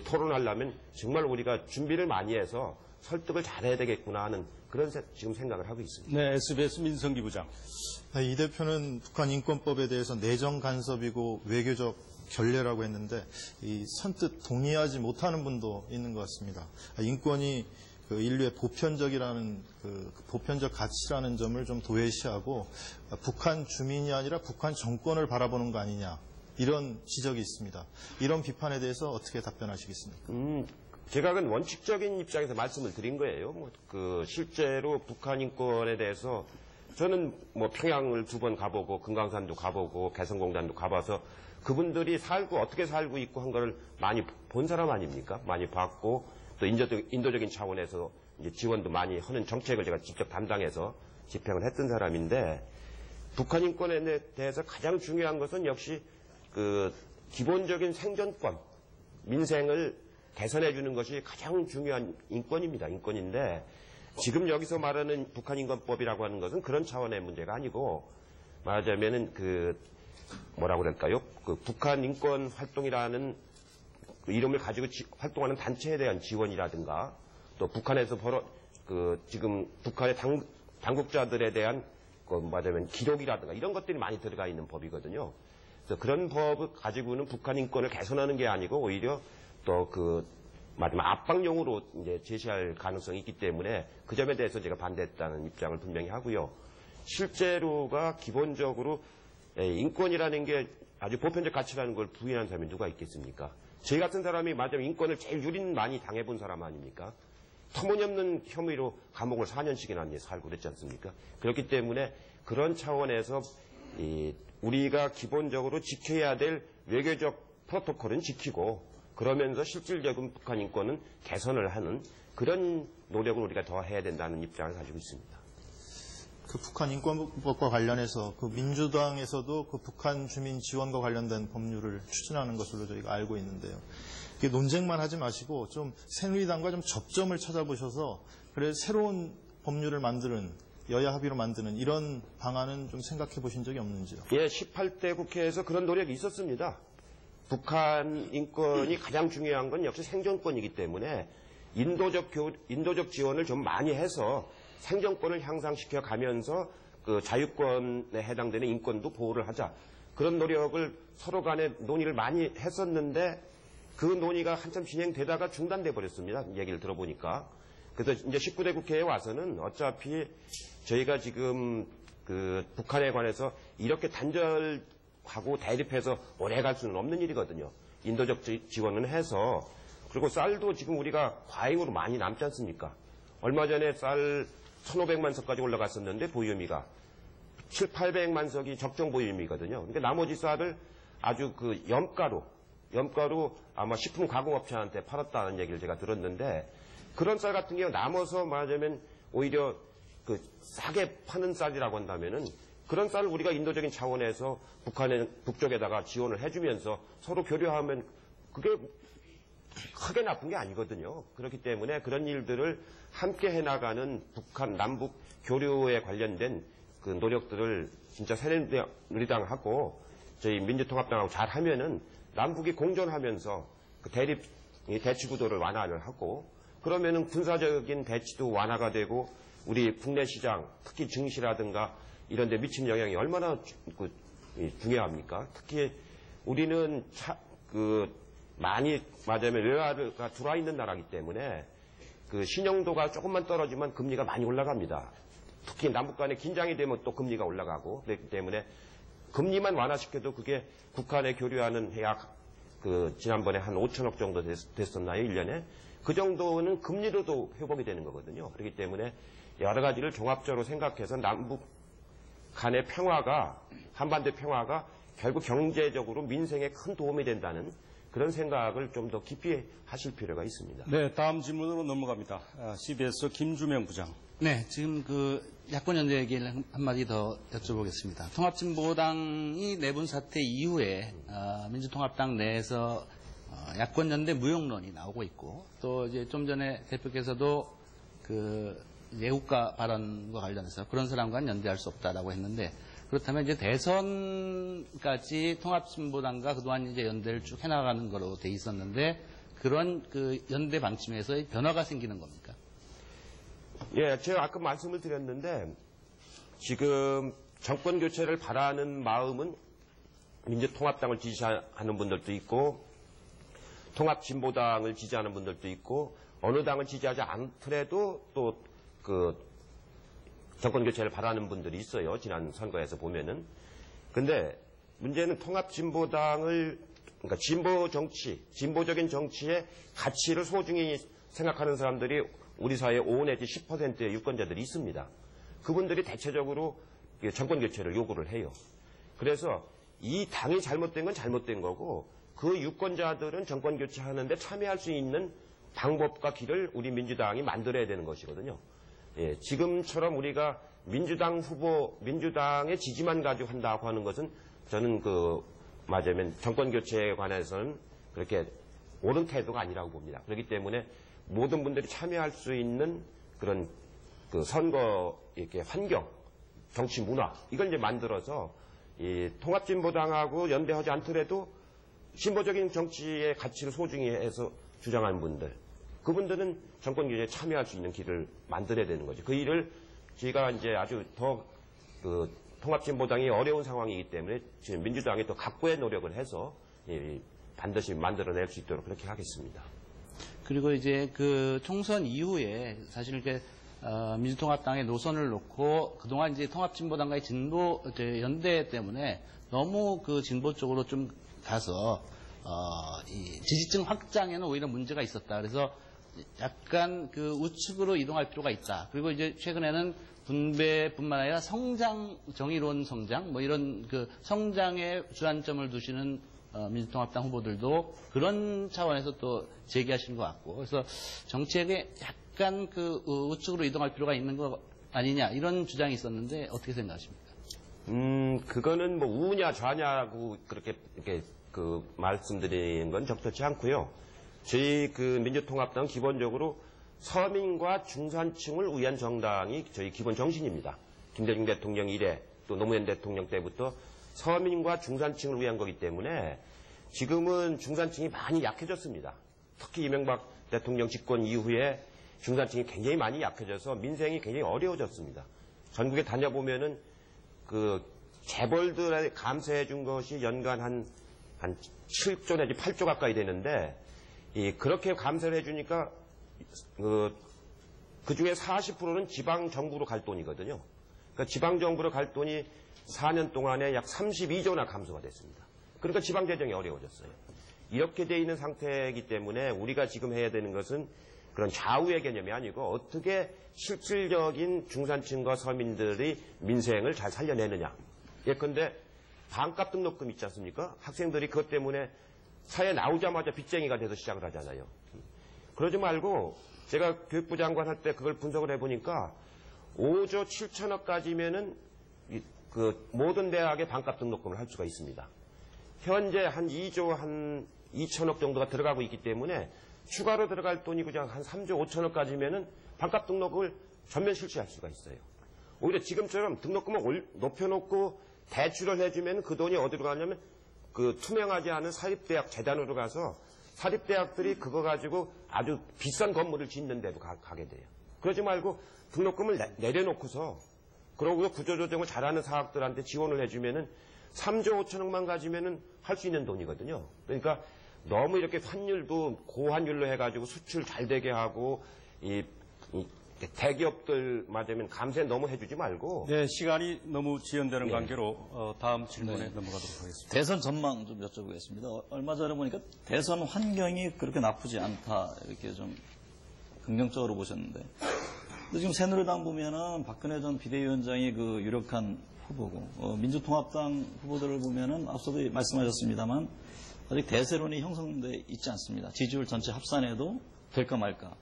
토론하려면 정말 우리가 준비를 많이 해서 설득을 잘해야 되겠구나 하는 그런 지금 생각을 하고 있습니다. 네, SBS 민성기 부장. 이 대표는 북한 인권법에 대해서 내정 간섭이고 외교적 결례라고 했는데 선뜻 동의하지 못하는 분도 있는 것 같습니다. 인권이 인류의 보편적이라는 보편적 가치라는 점을 좀 도외시하고 북한 주민이 아니라 북한 정권을 바라보는 거 아니냐 이런 지적이 있습니다. 이런 비판에 대해서 어떻게 답변하시겠습니까? 제가 그건 원칙적인 입장에서 말씀을 드린 거예요. 실제로 북한 인권에 대해서 저는 평양을 2번 가보고 금강산도 가보고 개성공단도 가봐서 그분들이 어떻게 살고 있고 한 거를 많이 본 사람 아닙니까? 많이 봤고 또 인도적인 차원에서 이제 지원도 많이 하는 정책을 제가 직접 담당해서 집행을 했던 사람인데 북한 인권에 대해서 가장 중요한 것은 역시 기본적인 생존권, 민생을 개선해 주는 것이 가장 중요한 인권입니다. 인권인데 지금 여기서 말하는 북한인권법이라고 하는 것은 그런 차원의 문제가 아니고, 말하자면은 뭐라고 그럴까요? 북한인권 활동이라는 그 이름을 가지고 활동하는 단체에 대한 지원이라든가, 또 북한에서 지금 북한의 당국자들에 대한 말하자면 기록이라든가 이런 것들이 많이 들어가 있는 법이거든요. 그래서 그런 법을 가지고는 북한 인권을 개선하는 게 아니고 오히려 또 마지막 압박용으로 이제 제시할 가능성이 있기 때문에 그 점에 대해서 제가 반대했다는 입장을 분명히 하고요. 실제로가 기본적으로 인권이라는 게 아주 보편적 가치라는 걸 부인하는 사람이 누가 있겠습니까? 저희 같은 사람이 맞으면 인권을 제일 유린 많이 당해본 사람 아닙니까? 터무니없는 혐의로 감옥을 4년씩이나 살고 그랬지 않습니까? 그렇기 때문에 그런 차원에서 우리가 기본적으로 지켜야 될 외교적 프로토콜은 지키고 그러면서 실질적인 북한 인권은 개선을 하는 그런 노력을 우리가 더 해야 된다는 입장을 가지고 있습니다. 그 북한 인권법과 관련해서 그 민주당에서도 그 북한 주민 지원과 관련된 법률을 추진하는 것으로 저희가 알고 있는데요. 이게 논쟁만 하지 마시고 좀 새누리당과 좀 접점을 찾아보셔서 그래 새로운 법률을 만드는 여야 합의로 만드는 이런 방안은 좀 생각해 보신 적이 없는지요? 예, 18대 국회에서 그런 노력이 있었습니다. 북한 인권이 가장 중요한 건 역시 생존권이기 때문에 인도적 지원을 좀 많이 해서 생존권을 향상시켜 가면서 그 자유권에 해당되는 인권도 보호를 하자. 그런 노력을 서로 간에 논의를 많이 했었는데 그 논의가 한참 진행되다가 중단돼 버렸습니다. 얘기를 들어보니까. 그래서 이제 19대 국회에 와서는 어차피 저희가 지금 그 북한에 관해서 이렇게 단절하고 대립해서 오래 갈 수는 없는 일이거든요. 인도적 지원은 해서. 그리고 쌀도 지금 우리가 과잉으로 많이 남지 않습니까? 얼마 전에 쌀 1,500만 석까지 올라갔었는데 보유미가 700~800만 석이 적정 보유미거든요. 근데 나머지 쌀을 아주 그 염가루 아마 식품 가공업체한테 팔았다는 얘기를 제가 들었는데 그런 쌀 같은 경우 남아서 말하자면 오히려 그 싸게 파는 쌀이라고 한다면은 그런 쌀을 우리가 인도적인 차원에서 북쪽에다가 지원을 해주면서 서로 교류하면 그게 크게 나쁜 게 아니거든요. 그렇기 때문에 그런 일들을 함께 해나가는 북한 남북 교류에 관련된 그 노력들을 진짜 새누리당하고 저희 민주통합당하고 잘 하면은 남북이 공존하면서 그 대치 구도를 완화를 하고 그러면은 군사적인 대치도 완화가 되고 우리 국내 시장 특히 증시라든가 이런 데 미치는 영향이 얼마나 중요합니까? 특히 우리는 많이 말하자면 외화가 들어와 있는 나라이기 때문에 그 신용도가 조금만 떨어지면 금리가 많이 올라갑니다. 특히 남북 간에 긴장이 되면 또 금리가 올라가고 그렇기 때문에 금리만 완화시켜도 그게 북한에 교류하는 약 지난번에 한 5천억 정도 됐었나요? 1년에? 그 정도는 금리로도 회복이 되는 거거든요. 그렇기 때문에 여러 가지를 종합적으로 생각해서 남북 간의 평화가 한반도 평화가 결국 경제적으로 민생에 큰 도움이 된다는 그런 생각을 좀 더 깊이 하실 필요가 있습니다. 네, 다음 질문으로 넘어갑니다. CBS 김주명 부장. 네, 지금 야권연대 얘기를 한마디 더 여쭤보겠습니다. 통합진보당이 내분 사태 이후에 민주통합당 내에서 야권연대 무용론이 나오고 있고 또 이제 좀 전에 대표께서도 애국가 발언과 관련해서 그런 사람과는 연대할 수 없다라고 했는데 그렇다면 이제 대선까지 통합진보당과 그동안 이제 연대를 쭉 해나가는 거로 돼 있었는데 그런 연대 방침에서 변화가 생기는 겁니까? 예, 제가 아까 말씀을 드렸는데 지금 정권 교체를 바라는 마음은 민주통합당을 지지하는 분들도 있고 통합진보당을 지지하는 분들도 있고 어느 당을 지지하지 않더라도 또 정권 교체를 바라는 분들이 있어요. 지난 선거에서 보면은. 근데 문제는 통합진보당을 그러니까 진보적인 정치의 가치를 소중히 생각하는 사람들이 우리 사회에 5 내지 10%의 유권자들이 있습니다. 그분들이 대체적으로 정권 교체를 요구를 해요. 그래서 이 당이 잘못된 건 잘못된 거고 그 유권자들은 정권 교체하는데 참여할 수 있는 방법과 길을 우리 민주당이 만들어야 되는 것이거든요. 예, 지금처럼 우리가 민주당의 지지만 가지고 한다고 하는 것은 저는 맞으면 정권 교체에 관해서는 그렇게 옳은 태도가 아니라고 봅니다. 그렇기 때문에 모든 분들이 참여할 수 있는 그런 그 선거 이렇게 환경, 정치 문화 이걸 이제 만들어서 이 통합진보당하고 연대하지 않더라도 진보적인 정치의 가치를 소중히 해서 주장하는 분들, 그분들은 정권 교체에 참여할 수 있는 길을 만들어야 되는 거죠. 그 일을 저희가 이제 아주 더 그 통합진보당이 어려운 상황이기 때문에 지금 민주당이 또 각고의 노력을 해서 반드시 만들어낼 수 있도록 그렇게 하겠습니다. 그리고 이제 그 총선 이후에 사실 이렇게 민주통합당의 노선을 놓고 그동안 이제 통합진보당과의 진보 연대 때문에 너무 그 진보 쪽으로 좀 가서 이 지지층 확장에는 오히려 문제가 있었다. 그래서 약간 그 우측으로 이동할 필요가 있다. 그리고 이제 최근에는 분배뿐만 아니라 성장, 정의로운 성장, 뭐 이런 그 성장에 주안점을 두시는 민주통합당 후보들도 그런 차원에서 또 제기하시는 것 같고, 그래서 정책에 약간 그 우측으로 이동할 필요가 있는 거 아니냐 이런 주장이 있었는데 어떻게 생각하십니까? 그거는 뭐 우냐 좌냐고 그렇게 그 말씀드리는 건 적절치 않고요. 저희 그 민주통합당 기본적으로 서민과 중산층을 위한 정당이 저희 기본 정신입니다. 김대중 대통령 이래 또 노무현 대통령 때부터 서민과 중산층을 위한 거기 때문에 지금은 중산층이 많이 약해졌습니다. 특히 이명박 대통령 집권 이후에 중산층이 굉장히 많이 약해져서 민생이 굉장히 어려워졌습니다. 전국에 다녀보면은 그 재벌들에 감세해 준 것이 연간 한 7조 내지 8조 가까이 되는데 그렇게 감세를 해주니까 그 중에 40%는 지방 정부로 갈 돈이거든요. 그러니까 지방 정부로 갈 돈이 4년 동안에 약 32조나 감소가 됐습니다. 그러니까 지방 재정이 어려워졌어요. 이렇게 돼 있는 상태이기 때문에 우리가 지금 해야 되는 것은 그런 좌우의 개념이 아니고 어떻게 실질적인 중산층과 서민들의 민생을 잘 살려내느냐. 예컨대 반값 등록금 있지 않습니까? 학생들이 그것 때문에 사회 나오자마자 빚쟁이가 돼서 시작을 하잖아요. 그러지 말고 제가 교육부 장관 할 때 그걸 분석을 해보니까 5조 7천억까지면은 그 모든 대학의 반값 등록금을 할 수가 있습니다. 현재 한 2조 한 2천억 정도가 들어가고 있기 때문에 추가로 들어갈 돈이 그냥 한 3조 5천억까지면은 반값 등록을 전면 실시할 수가 있어요. 오히려 지금처럼 등록금을 높여놓고 대출을 해주면 그 돈이 어디로 가냐면 그 투명하지 않은 사립대학 재단으로 가서 사립대학들이 그거 가지고 아주 비싼 건물을 짓는 데도 가게 돼요. 그러지 말고 등록금을 내려놓고서 그러고 구조조정을 잘하는 사학들한테 지원을 해주면은 3조 5천억만 가지면은 할 수 있는 돈이거든요. 그러니까 너무 이렇게 환율도 고환율로 해가지고 수출 잘 되게 하고 대기업들 맞으면 감세 너무 해주지 말고. 네, 시간이 너무 지연되는 관계로 다음 질문에 넘어가도록 하겠습니다. 대선 전망 좀 여쭤보겠습니다. 얼마 전에 보니까 대선 환경이 그렇게 나쁘지 않다 이렇게 좀 긍정적으로 보셨는데, 근데 지금 새누리당 보면은 박근혜 전 비대위원장이 그 유력한 후보고 민주통합당 후보들을 보면은 앞서도 말씀하셨습니다만 아직 대세론이 형성돼 있지 않습니다. 지지율 전체 합산해도 될까 말까.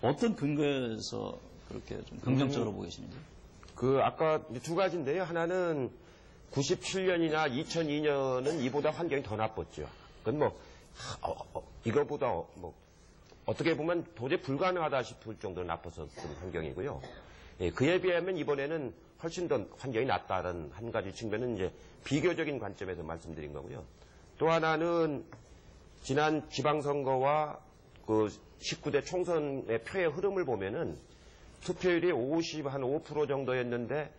어떤 근거에서 그렇게 좀 긍정적으로 보고 계십니까? 아까 두 가지인데요. 하나는 97년이나 2002년은 이보다 환경이 더 나빴죠. 그건 이거보다 어떻게 보면 도저히 불가능하다 싶을 정도로 나빴었던 환경이고요. 예, 그에 비하면 이번에는 훨씬 더 환경이 낫다는 한 가지 측면은 이제 비교적인 관점에서 말씀드린 거고요. 또 하나는 지난 지방선거와 그 19대 총선의 표의 흐름을 보면은 투표율이 5% 정도였는데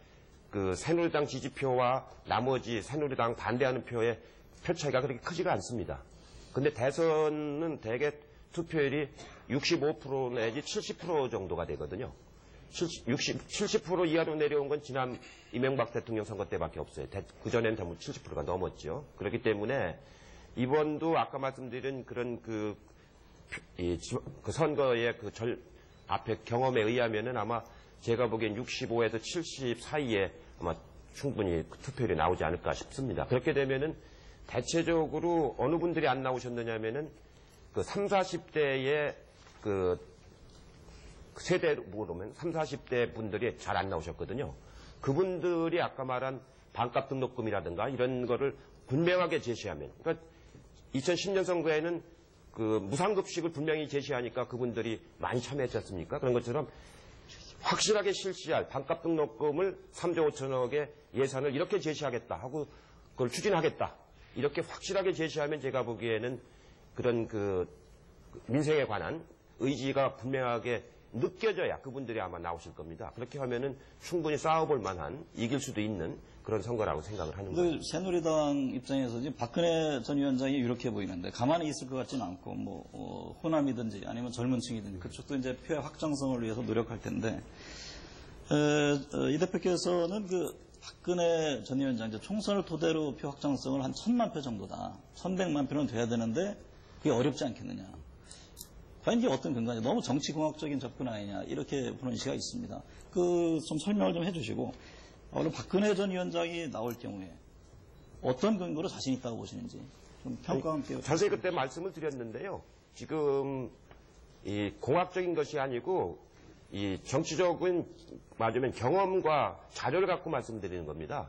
그 새누리당 지지표와 나머지 새누리당 반대하는 표의 표 차이가 그렇게 크지가 않습니다. 근데 대선은 대개 투표율이 65% 내지 70% 정도가 되거든요. 70% 이하로 내려온 건 지난 이명박 대통령 선거 때밖에 없어요. 그전에는 전부 70%가 넘었죠. 그렇기 때문에 이번도 아까 말씀드린 그런 그 선거의 앞에 경험에 의하면은 아마 제가 보기엔 65에서 70 사이에 아마 충분히 투표율이 나오지 않을까 싶습니다. 그렇게 되면은 대체적으로 어느 분들이 안 나오셨느냐면은 그 30, 40대의 그 세대로 보면 30, 40대 분들이 잘 안 나오셨거든요. 그분들이 아까 말한 반값 등록금이라든가 이런 거를 분명하게 제시하면, 그러니까 2010년 선거에는 그 무상급식을 분명히 제시하니까 그분들이 많이 참여했지 않습니까? 그런 것처럼 확실하게 실시할 반값 등록금을 3조 5천억의 예산을 이렇게 제시하겠다 하고 그걸 추진하겠다. 이렇게 확실하게 제시하면 제가 보기에는 그런 그 민생에 관한 의지가 분명하게 느껴져야 그분들이 아마 나오실 겁니다. 그렇게 하면은 충분히 싸워볼 만한 이길 수도 있는 그런 선거라고 생각을 하는 거예요. 새누리당 입장에서 지금 박근혜 전 위원장이 이렇게 보이는데 가만히 있을 것 같지는 않고 호남이든지 아니면 젊은 층이든지 그쪽도 이제 표의 확장성을 위해서 노력할 텐데 이 대표께서는 그 박근혜 전 위원장 이제 총선을 토대로 표 확장성을 한 1,000만 표 정도다. 1,100만 표는 돼야 되는데 그게 어렵지 않겠느냐. 과연 이게 어떤 근거냐. 너무 정치공학적인 접근 아니냐. 이렇게 보는 시각이 있습니다. 좀 설명을 좀 해주시고 오늘 박근혜 전 위원장이 나올 경우에 어떤 근거로 자신 있다고 보시는지 좀 평가와 함께. 자세히 그때 말씀을 드렸는데요. 지금 이 공학적인 것이 아니고 이 정치적인 맞으면 경험과 자료를 갖고 말씀드리는 겁니다.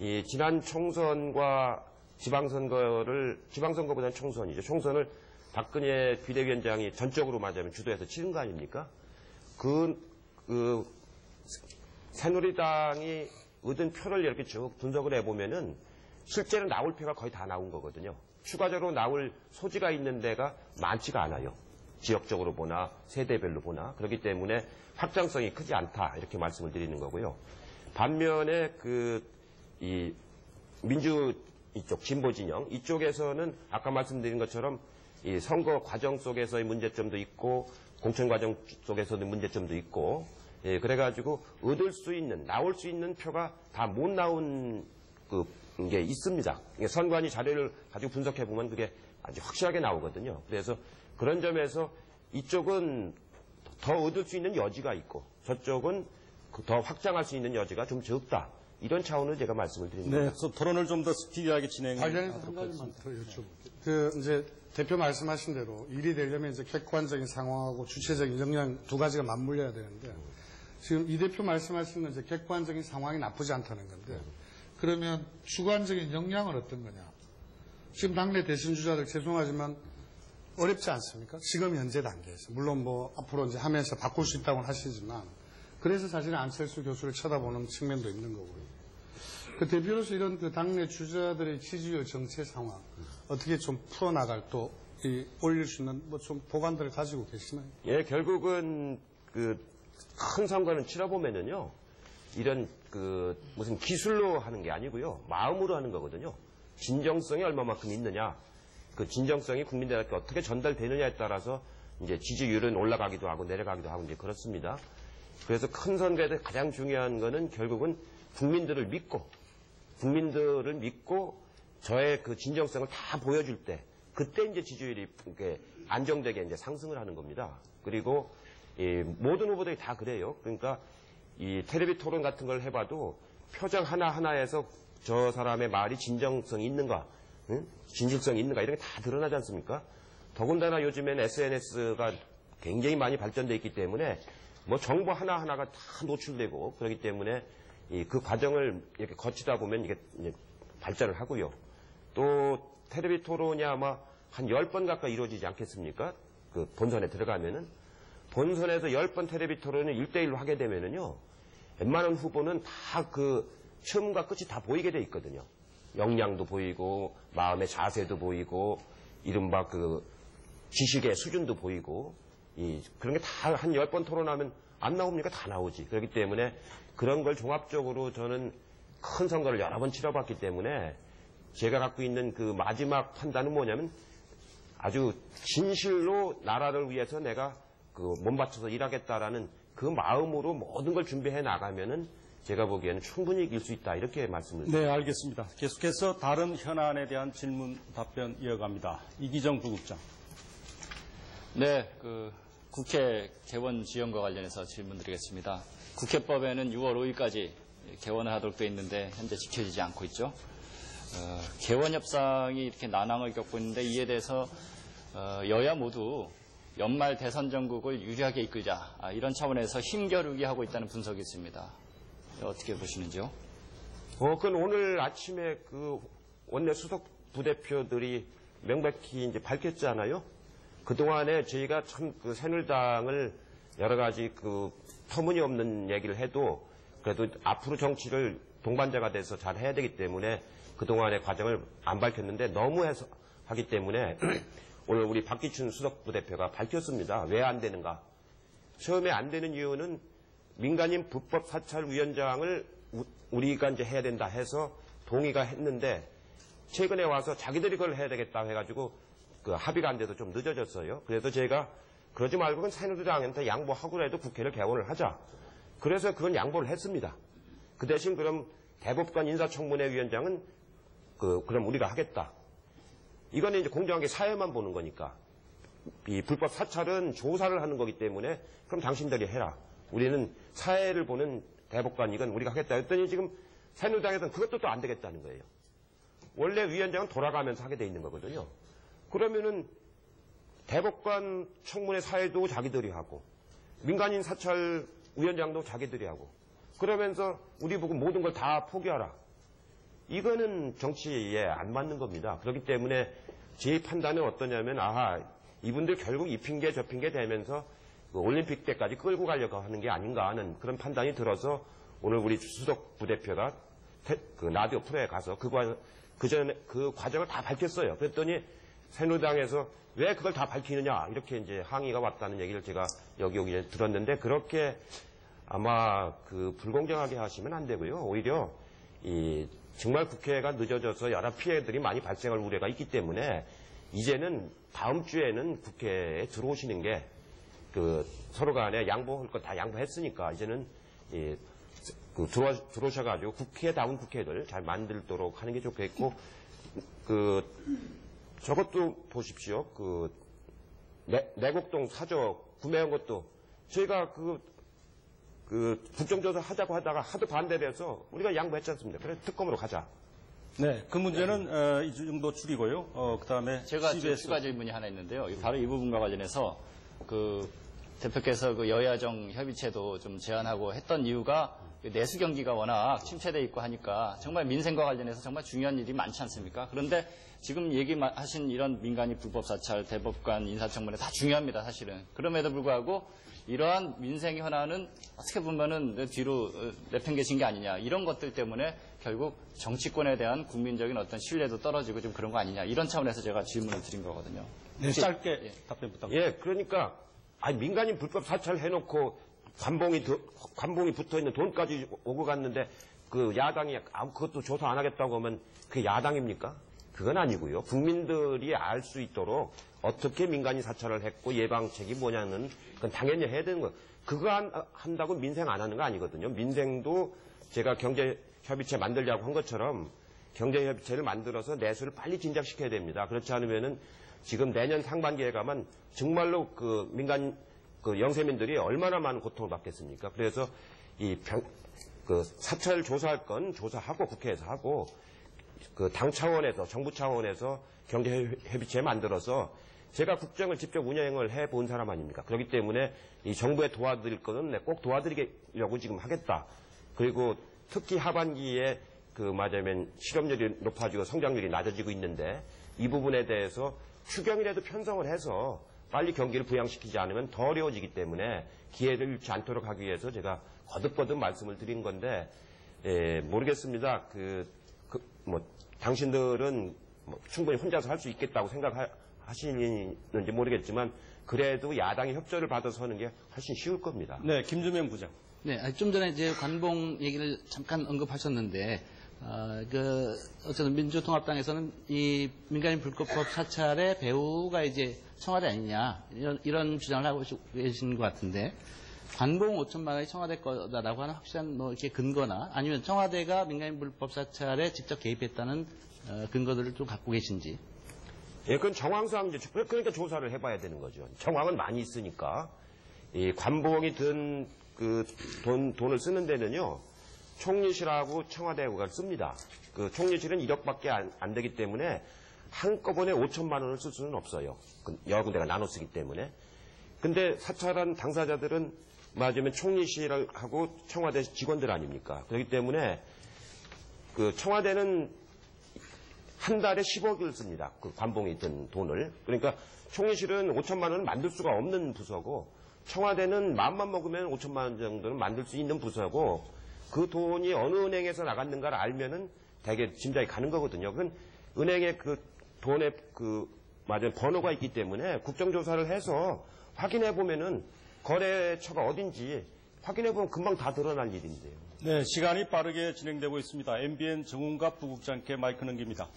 이 지난 총선과 지방선거보다는 총선이죠. 총선을 박근혜 비대위원장이 전적으로 맞으면 주도해서 치른 거 아닙니까? 새누리당이 얻은 표를 이렇게 쭉 분석을 해보면은 실제로 나올 표가 거의 다 나온 거거든요. 추가적으로 나올 소지가 있는 데가 많지가 않아요. 지역적으로 보나 세대별로 보나 그렇기 때문에 확장성이 크지 않다 이렇게 말씀을 드리는 거고요. 반면에 이 민주 이쪽 진보 진영 이쪽에서는 아까 말씀드린 것처럼 이 선거 과정 속에서의 문제점도 있고 공천 과정 속에서도 문제점도 있고 그래가지고 나올 수 있는 표가 다 못 나온 게 있습니다. 선관위 자료를 가지고 분석해 보면 그게 아주 확실하게 나오거든요. 그래서 그런 점에서 이쪽은 더 얻을 수 있는 여지가 있고 저쪽은 더 확장할 수 있는 여지가 좀 적다. 이런 차원으로 제가 말씀을 드립니다. 네, 그래서 토론을 좀 더 스피디하게 관련해서 한 가지만 더 여쭤볼게요. 이제 대표 말씀하신 대로 일이 되려면 이제 객관적인 상황하고 주체적인 역량 두 가지가 맞물려야 되는데 지금 이 대표 말씀하신 건 이제 객관적인 상황이 나쁘지 않다는 건데 그러면 주관적인 역량은 어떤 거냐? 지금 당내 대선 주자들 죄송하지만 어렵지 않습니까? 지금 현재 단계에서 물론 앞으로 이제 하면서 바꿀 수 있다고는 하시지만 그래서 사실은 안철수 교수를 쳐다보는 측면도 있는 거고요. 그 대표로서 이런 당내 주자들의 지지율 정체 상황 어떻게 좀 풀어나갈 또 올릴 수 있는 좀 보관들을 가지고 계시나요? 예, 결국은 큰 선거는 치러보면은요 이런 무슨 기술로 하는 게 아니고요 마음으로 하는 거거든요. 진정성이 얼마만큼 있느냐, 그 진정성이 국민들에게 어떻게 전달되느냐에 따라서 이제 지지율은 올라가기도 하고 내려가기도 하고 이제 그렇습니다. 그래서 큰 선거에서 가장 중요한 거는 결국은 국민들을 믿고 저의 그 진정성을 다 보여줄 때 그때 이제 지지율이 안정되게 이제 상승을 하는 겁니다. 그리고 모든 후보들이 다 그래요. 그러니까 이 텔레비 토론 같은 걸 해봐도 표정 하나하나에서 저 사람의 말이 진정성이 있는가, 진실성이 있는가 이런 게 다 드러나지 않습니까? 더군다나 요즘에는 SNS가 굉장히 많이 발전되어 있기 때문에 정보 하나하나가 다 노출되고 그렇기 때문에 그 과정을 이렇게 거치다 보면 이게 발전을 하고요. 또 텔레비 토론이 아마 한 10번 가까이 이루어지지 않겠습니까? 그 본선에 들어가면은 본선에서 10번 텔레비 토론을 1대1로 하게 되면은요. 웬만한 후보는 다 처음과 끝이 다 보이게 돼 있거든요. 역량도 보이고 마음의 자세도 보이고 이른바 지식의 수준도 보이고 그런 게 다 한 10번 토론하면 안 나옵니까? 다 나오지. 그렇기 때문에 그런 걸 종합적으로 저는 큰 선거를 여러 번 치러봤기 때문에 제가 갖고 있는 그 마지막 판단은 뭐냐면 아주 진실로 나라를 위해서 내가 몸바쳐서 일하겠다라는 그 마음으로 모든 걸 준비해 나가면은 제가 보기에는 충분히 이길 수 있다 이렇게 말씀을 드립니다. 네, 알겠습니다. 계속해서 다른 현안에 대한 질문 답변 이어갑니다. 이기정 부국장. 네, 국회 개원 지연과 관련해서 질문드리겠습니다. 국회법에는 6월 5일까지 개원을 하도록 되어 있는데 현재 지켜지지 않고 있죠. 개원 협상이 이렇게 난항을 겪고 있는데 이에 대해서 여야 모두 연말 대선 전국을 유리하게 이끌자 이런 차원에서 힘겨루기 하고 있다는 분석이 있습니다. 어떻게 보시는지요? 그건 오늘 아침에 원내 수석 부대표들이 명백히 이제 밝혔잖아요. 그동안에 저희가 참 새누리당을 여러 가지 그 터무니없는 얘기를 해도 그래도 앞으로 정치를 동반자가 돼서 잘 해야 되기 때문에 그동안의 과정을 안 밝혔는데 너무 해서 하기 때문에 오늘 우리 박기춘 수석 부대표가 밝혔습니다. 왜 안 되는가? 처음에 안 되는 이유는 민간인 불법 사찰위원장을 우리가 이제 해야 된다 해서 동의가 했는데 최근에 와서 자기들이 그걸 해야 되겠다 해가지고 그 합의가 안 돼서 좀 늦어졌어요. 그래서 제가 그러지 말고 새누리당한테 양보하고라도 국회를 개원을 하자. 그래서 그건 양보를 했습니다. 그 대신 그럼 대법관 인사청문회 위원장은 그럼 우리가 하겠다. 이거는 이제 공정하게 사회만 보는 거니까. 이 불법 사찰은 조사를 하는 거기 때문에 그럼 당신들이 해라. 우리는 사회를 보는 대법관 이건 우리가 하겠다 했더니 지금 새누리당에서는 그것도 또 안 되겠다는 거예요. 원래 위원장은 돌아가면서 하게 돼 있는 거거든요. 그러면은 대법관 청문회 사회도 자기들이 하고 민간인 사찰 위원장도 자기들이 하고 그러면서 우리 보고 모든 걸 다 포기하라. 이거는 정치에 안 맞는 겁니다. 그렇기 때문에 제 판단은 어떠냐면 이분들 결국 이 핑계 저 핑계 대면서 그 올림픽 때까지 끌고 가려고 하는 게 아닌가 하는 그런 판단이 들어서 오늘 우리 수석 부대표가 그 라디오 프로에 가서 그 과정을 다 밝혔어요. 그랬더니 새누리당에서 왜 그걸 다 밝히느냐 이렇게 이제 항의가 왔다는 얘기를 제가 여기 오기 들었는데 그렇게 아마 그 불공정하게 하시면 안 되고요. 오히려 정말 국회가 늦어져서 여러 피해들이 많이 발생할 우려가 있기 때문에 이제는 다음 주에는 국회에 들어오시는 게 서로 간에 양보할 거 다 양보했으니까 이제는 들어오셔가지고 국회다운 국회를 잘 만들도록 하는 게 좋겠고 저것도 보십시오. 내곡동 사저 구매한 것도 저희가 국정조사 하자고 하다가 하도 반대를 해서 우리가 양보했지 않습니까? 그래서 특검으로 가자. 네, 그 문제는 이 정도 줄이고요. 그 다음에 제가 추가 질문이 하나 있는데요. 바로 이 부분과 관련해서 대표께서 여야정 협의체도 좀 제안하고 했던 이유가 내수 경기가 워낙 침체돼 있고 하니까 정말 민생과 관련해서 정말 중요한 일이 많지 않습니까? 그런데 지금 얘기하신 이런 민간인 불법 사찰, 대법관 인사청문회 다 중요합니다, 사실은. 그럼에도 불구하고 이러한 민생 현안은 어떻게 보면은 뒤로 내팽개친 게 아니냐 이런 것들 때문에 결국 정치권에 대한 국민적인 어떤 신뢰도 떨어지고 좀 그런 거 아니냐 이런 차원에서 제가 질문을 드린 거거든요. 네, 짧게 답변 부탁드립니다. 예, 그러니까 민간인 불법 사찰 해놓고 관봉이 붙어있는 돈까지 오고 갔는데 그 야당이 그것도 조사 안 하겠다고 하면 그게 야당입니까? 그건 아니고요. 국민들이 알 수 있도록 어떻게 민간인 사찰을 했고 예방책이 뭐냐는 그건 당연히 해야 되는 거예요. 그거 한다고 민생 안 하는 거 아니거든요. 민생도 제가 경제협의체 만들려고 한 것처럼 경제협의체를 만들어서 내수를 빨리 진작시켜야 됩니다. 그렇지 않으면은 지금 내년 상반기에 가면 정말로 민간 영세민들이 얼마나 많은 고통을 받겠습니까? 그래서 사찰 조사할 건 조사하고 국회에서 하고 당 차원에서 정부 차원에서 경제협의체 만들어서 제가 국정을 직접 운영을 해본 사람 아닙니까? 그렇기 때문에 이 정부에 도와드릴 거는 꼭 도와드리려고 지금 하겠다. 그리고 특히 하반기에 맞으면 실업률이 높아지고 성장률이 낮아지고 있는데 이 부분에 대해서 추경이라도 편성을 해서 빨리 경기를 부양시키지 않으면 더 어려워지기 때문에 기회를 잃지 않도록 하기 위해서 제가 거듭거듭 말씀을 드린 건데 모르겠습니다. 당신들은 충분히 혼자서 할 수 있겠다고 생각하시는지 모르겠지만 그래도 야당의 협조를 받아서 하는 게 훨씬 쉬울 겁니다. 네, 김주명 부장. 네, 좀 전에 이제 관봉 얘기를 잠깐 언급하셨는데 어쨌든 민주통합당에서는 이 민간인 불법법 사찰의 배후가 이제 청와대 아니냐 이런 주장을 하고 계신 것 같은데 관봉 5천만 원이 청와대 거다라고 하는 확실한 이렇게 근거나 아니면 청와대가 민간인 불법 사찰에 직접 개입했다는 근거들을 좀 갖고 계신지. 예, 그건 정황상 그러니까 조사를 해봐야 되는 거죠. 정황은 많이 있으니까 이 관봉이 든 돈을 쓰는 데는요. 총리실하고 청와대가 씁니다. 총리실은 1억밖에 안 되기 때문에 한꺼번에 5천만 원을 쓸 수는 없어요. 여러 군데가 나눠 쓰기 때문에. 근데 사찰한 당사자들은 맞으면 총리실하고 청와대 직원들 아닙니까? 그렇기 때문에 청와대는 한 달에 10억을 씁니다. 관봉이 든 돈을. 그러니까 총리실은 5천만 원을 만들 수가 없는 부서고 청와대는 마음만 먹으면 5천만 원 정도는 만들 수 있는 부서고 그 돈이 어느 은행에서 나갔는가를 알면은 대개 짐작이 가는 거거든요. 그건 은행의 그 돈의 맞아요. 번호가 있기 때문에 국정조사를 해서 확인해 보면은 거래처가 어딘지 확인해 보면 금방 다 드러날 일인데요. 네, 시간이 빠르게 진행되고 있습니다. MBN 정운갑 부국장께 마이크 넘깁니다.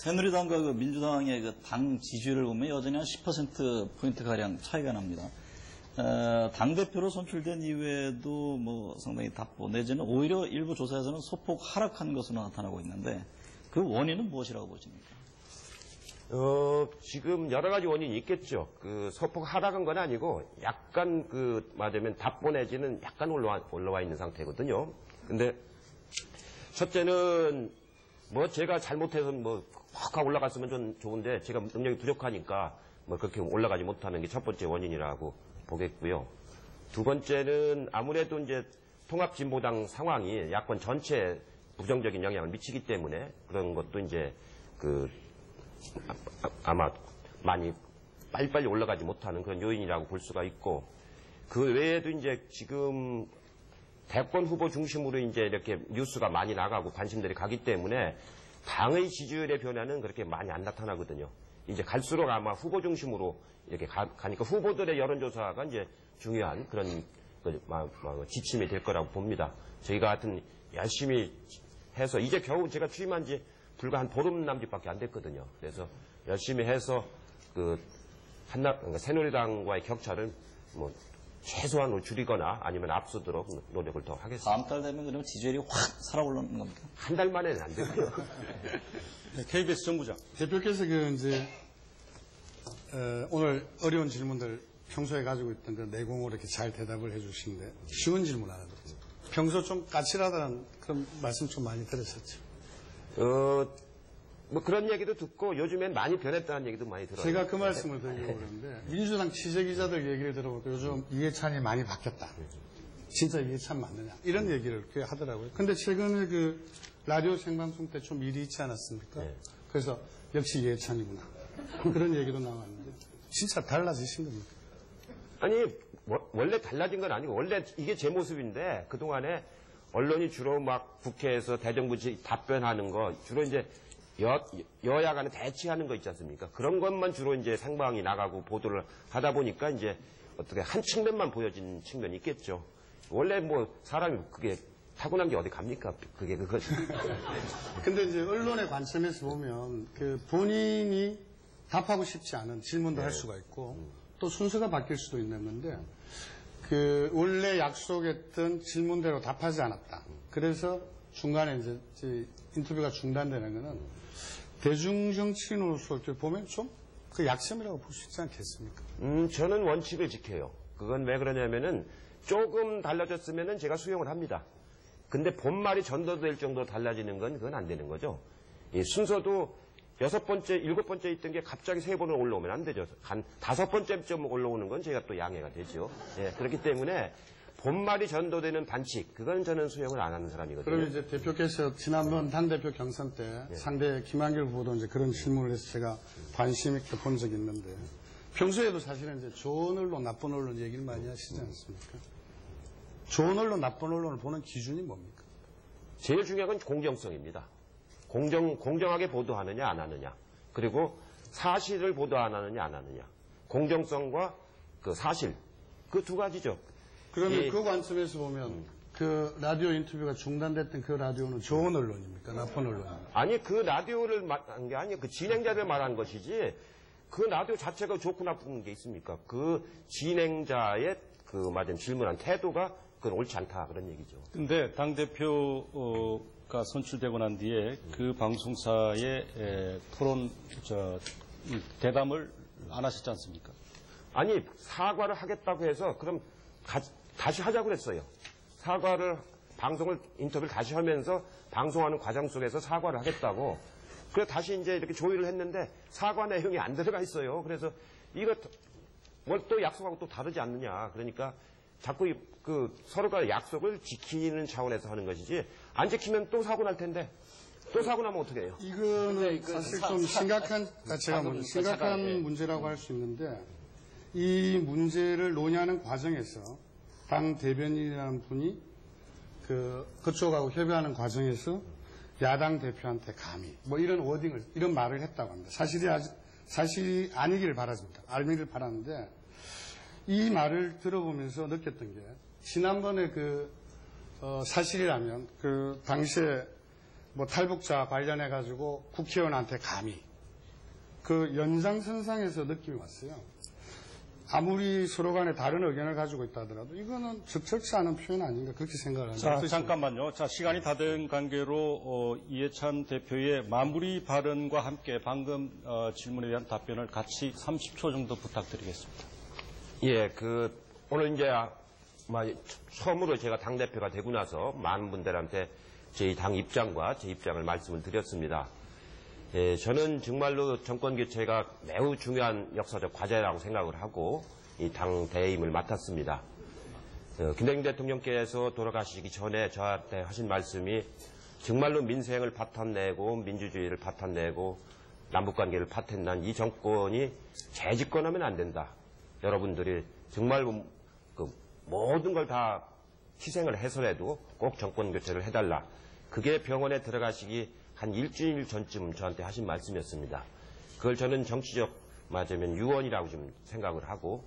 새누리당과 그 민주당의 그 당 지지율을 보면 여전히 한 10%포인트 가량 차이가 납니다. 당대표로 선출된 이후에도 뭐 상당히 답보 내지는 오히려 일부 조사에서는 소폭 하락한 것으로 나타나고 있는데 그 원인은 무엇이라고 보십니까? 지금 여러 가지 원인이 있겠죠. 그 소폭 하락한 건 아니고 약간 맞으면 답보 내지는 약간 올라와 있는 상태거든요. 근데 첫째는 뭐 제가 잘못해서 확 올라갔으면 좀 좋은데 제가 능력이 부족하니까 그렇게 올라가지 못하는 게 첫 번째 원인이라고 보겠고요. 두 번째는 아무래도 이제 통합진보당 상황이 야권 전체에 부정적인 영향을 미치기 때문에 그런 것도 이제 아마 많이 빨리빨리 올라가지 못하는 그런 요인이라고 볼 수가 있고 그 외에도 이제 지금 대권 후보 중심으로 이제 이렇게 뉴스가 많이 나가고 관심들이 가기 때문에 당의 지지율의 변화는 그렇게 많이 안 나타나거든요. 이제 갈수록 아마 후보 중심으로 이렇게 가니까 후보들의 여론조사가 이제 중요한 그런 지침이 될 거라고 봅니다. 저희가 하여튼 열심히 해서 이제 겨우 제가 취임한 지 불과 한 보름 남짓밖에 안 됐거든요. 그래서 열심히 해서 그러니까 새누리당과의 격차를 최소한으로 줄이거나 아니면 앞서도록 노력을 더 하겠습니다. 다음 달 되면 그러면 지지율이 확 살아오르는 겁니까? 한 달 만에는 안 되고요. 네, KBS 정부장. 대표께서 오늘 어려운 질문들 평소에 가지고 있던 그 내공으로 이렇게 잘 대답을 해주시는데 쉬운 질문 하나 드리죠. 평소 좀 까칠하다는 그런 말씀 좀 많이 들으셨죠? 그런 얘기도 듣고 요즘엔 많이 변했다는 얘기도 많이 들어요. 제가 그 말씀을 드리려고 그러는데 민주당 취재기자들 얘기를 들어보니까 요즘 이해찬이 많이 바뀌었다. 진짜 이해찬 맞느냐 이런 얘기를 이렇게 하더라고요. 근데 최근에 라디오 생방송 때 좀 일이 있지 않았습니까? 네. 그래서 역시 이해찬이구나 그런 얘기도 나왔는데 진짜 달라지신 겁니까? 아니 원래 달라진 건 아니고 원래 이게 제 모습인데 그동안에 언론이 주로 막 국회에서 대정부 답변하는 거 주로 이제 여야 간에 대치하는 거 있지 않습니까? 그런 것만 주로 이제 생방이 나가고 보도를 하다 보니까 이제 어떻게 한 측면만 보여진 측면이 있겠죠. 원래 사람이 그게 타고난 게 어디 갑니까? 그거. 근데 이제 언론의 관점에서 보면 본인이 답하고 싶지 않은 질문도 할 수가 있고 또 순서가 바뀔 수도 있는 건데 원래 약속했던 질문대로 답하지 않았다. 그래서 중간에 이제 인터뷰가 중단되는 거는 대중정치인으로서 이렇게 보면 좀 그 약점이라고 볼 수 있지 않겠습니까? 저는 원칙을 지켜요. 그건 왜 그러냐면은 조금 달라졌으면은 제가 수용을 합니다. 근데 본말이 전도될 정도로 달라지는 건 그건 안 되는 거죠. 이 순서도 6번째, 7번째 있던 게 갑자기 3번을 올라오면 안 되죠. 한 5번째쯤 올라오는 건 제가 또 양해가 되죠. 예, 그렇기 때문에 본말이 전도되는 반칙, 그건 저는 수용을 안 하는 사람이거든요. 그럼 이제 대표께서 지난번 당대표 경선 때 상대 김한길 후보도 이제 그런 질문을 해서 제가 관심 있게 본 적이 있는데 평소에도 사실은 이제 좋은 언론, 나쁜 언론 얘기를 많이 하시지 않습니까? 좋은 언론, 나쁜 언론을 보는 기준이 뭡니까? 제일 중요한 건 공정성입니다. 공정하게 보도하느냐 안 하느냐. 그리고 사실을 보도 안 하느냐 안 하느냐. 공정성과 사실. 그 두 가지죠. 그러면 그 관점에서 보면 그 라디오 인터뷰가 중단됐던 그 라디오는 좋은 언론입니까? 나쁜 언론입니까? 아니 그 라디오를 말한 게 아니에요. 그 진행자를 말한 것이지 그 라디오 자체가 좋고 나쁜 게 있습니까? 그 진행자의 맞은 질문한 태도가 그건 옳지 않다 그런 얘기죠. 근데 당대표가 선출되고 난 뒤에 그 방송사의 토론 대담을 안 하셨지 않습니까? 아니 사과를 하겠다고 해서 그럼 다시 하자고 그랬어요. 인터뷰를 다시 하면서 방송하는 과정 속에서 사과를 하겠다고. 그래서 다시 이제 이렇게 조율을 했는데 사과 내용이 안 들어가 있어요. 그래서 이거 뭘 또 약속하고 또 다르지 않느냐. 그러니까 자꾸 서로가 약속을 지키는 차원에서 하는 것이지 안 지키면 또 사고 날 텐데 또 사고 나면 어떻게 해요? 이거는 사실 좀 심각한 문제라고 할 수 있는데 이 문제를 논의하는 과정에서 당 대변인이라는 분이 그쪽하고 협의하는 과정에서 야당 대표한테 감히 뭐 이런 워딩을 이런 말을 했다고 합니다. 사실이 아니기를 바랍니다. 알기를 바라는데 이 말을 들어보면서 느꼈던 게 지난번에 사실이라면 당시에 뭐 탈북자 관련해 가지고 국회의원한테 감히 연장선상에서 느낌이 왔어요. 아무리 서로 간에 다른 의견을 가지고 있다 하더라도 이거는 적절치 않은 표현 아닌가 그렇게 생각을 합니다. 자, 잠깐만요. 자, 시간이 다 된 관계로 이해찬 대표의 마무리 발언과 함께 방금 질문에 대한 답변을 같이 30초 정도 부탁드리겠습니다. 예, 오늘 이제 처음으로 제가 당대표가 되고 나서 많은 분들한테 저희 당 입장과 제 입장을 말씀을 드렸습니다. 예, 저는 정말로 정권 교체가 매우 중요한 역사적 과제라고 생각을 하고 이 당 대임을 맡았습니다. 김대중 대통령께서 돌아가시기 전에 저한테 하신 말씀이 정말로 민생을 바탕내고 민주주의를 바탕내고 남북관계를 파탄난 이 정권이 재집권하면 안 된다. 여러분들이 정말 모든 걸 다 희생을 해서라도 꼭 정권 교체를 해달라. 그게 병원에 들어가시기 한 일주일 전쯤 저한테 하신 말씀이었습니다. 그걸 저는 정치적 맞으면 유언이라고 좀 생각을 하고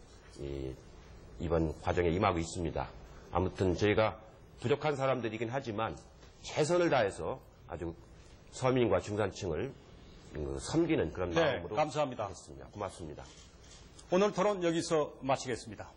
이번 과정에 임하고 있습니다. 아무튼 저희가 부족한 사람들이긴 하지만 최선을 다해서 아주 서민과 중산층을 섬기는 그런 마음으로 감사합니다. 하겠습니다. 고맙습니다. 오늘 토론 여기서 마치겠습니다.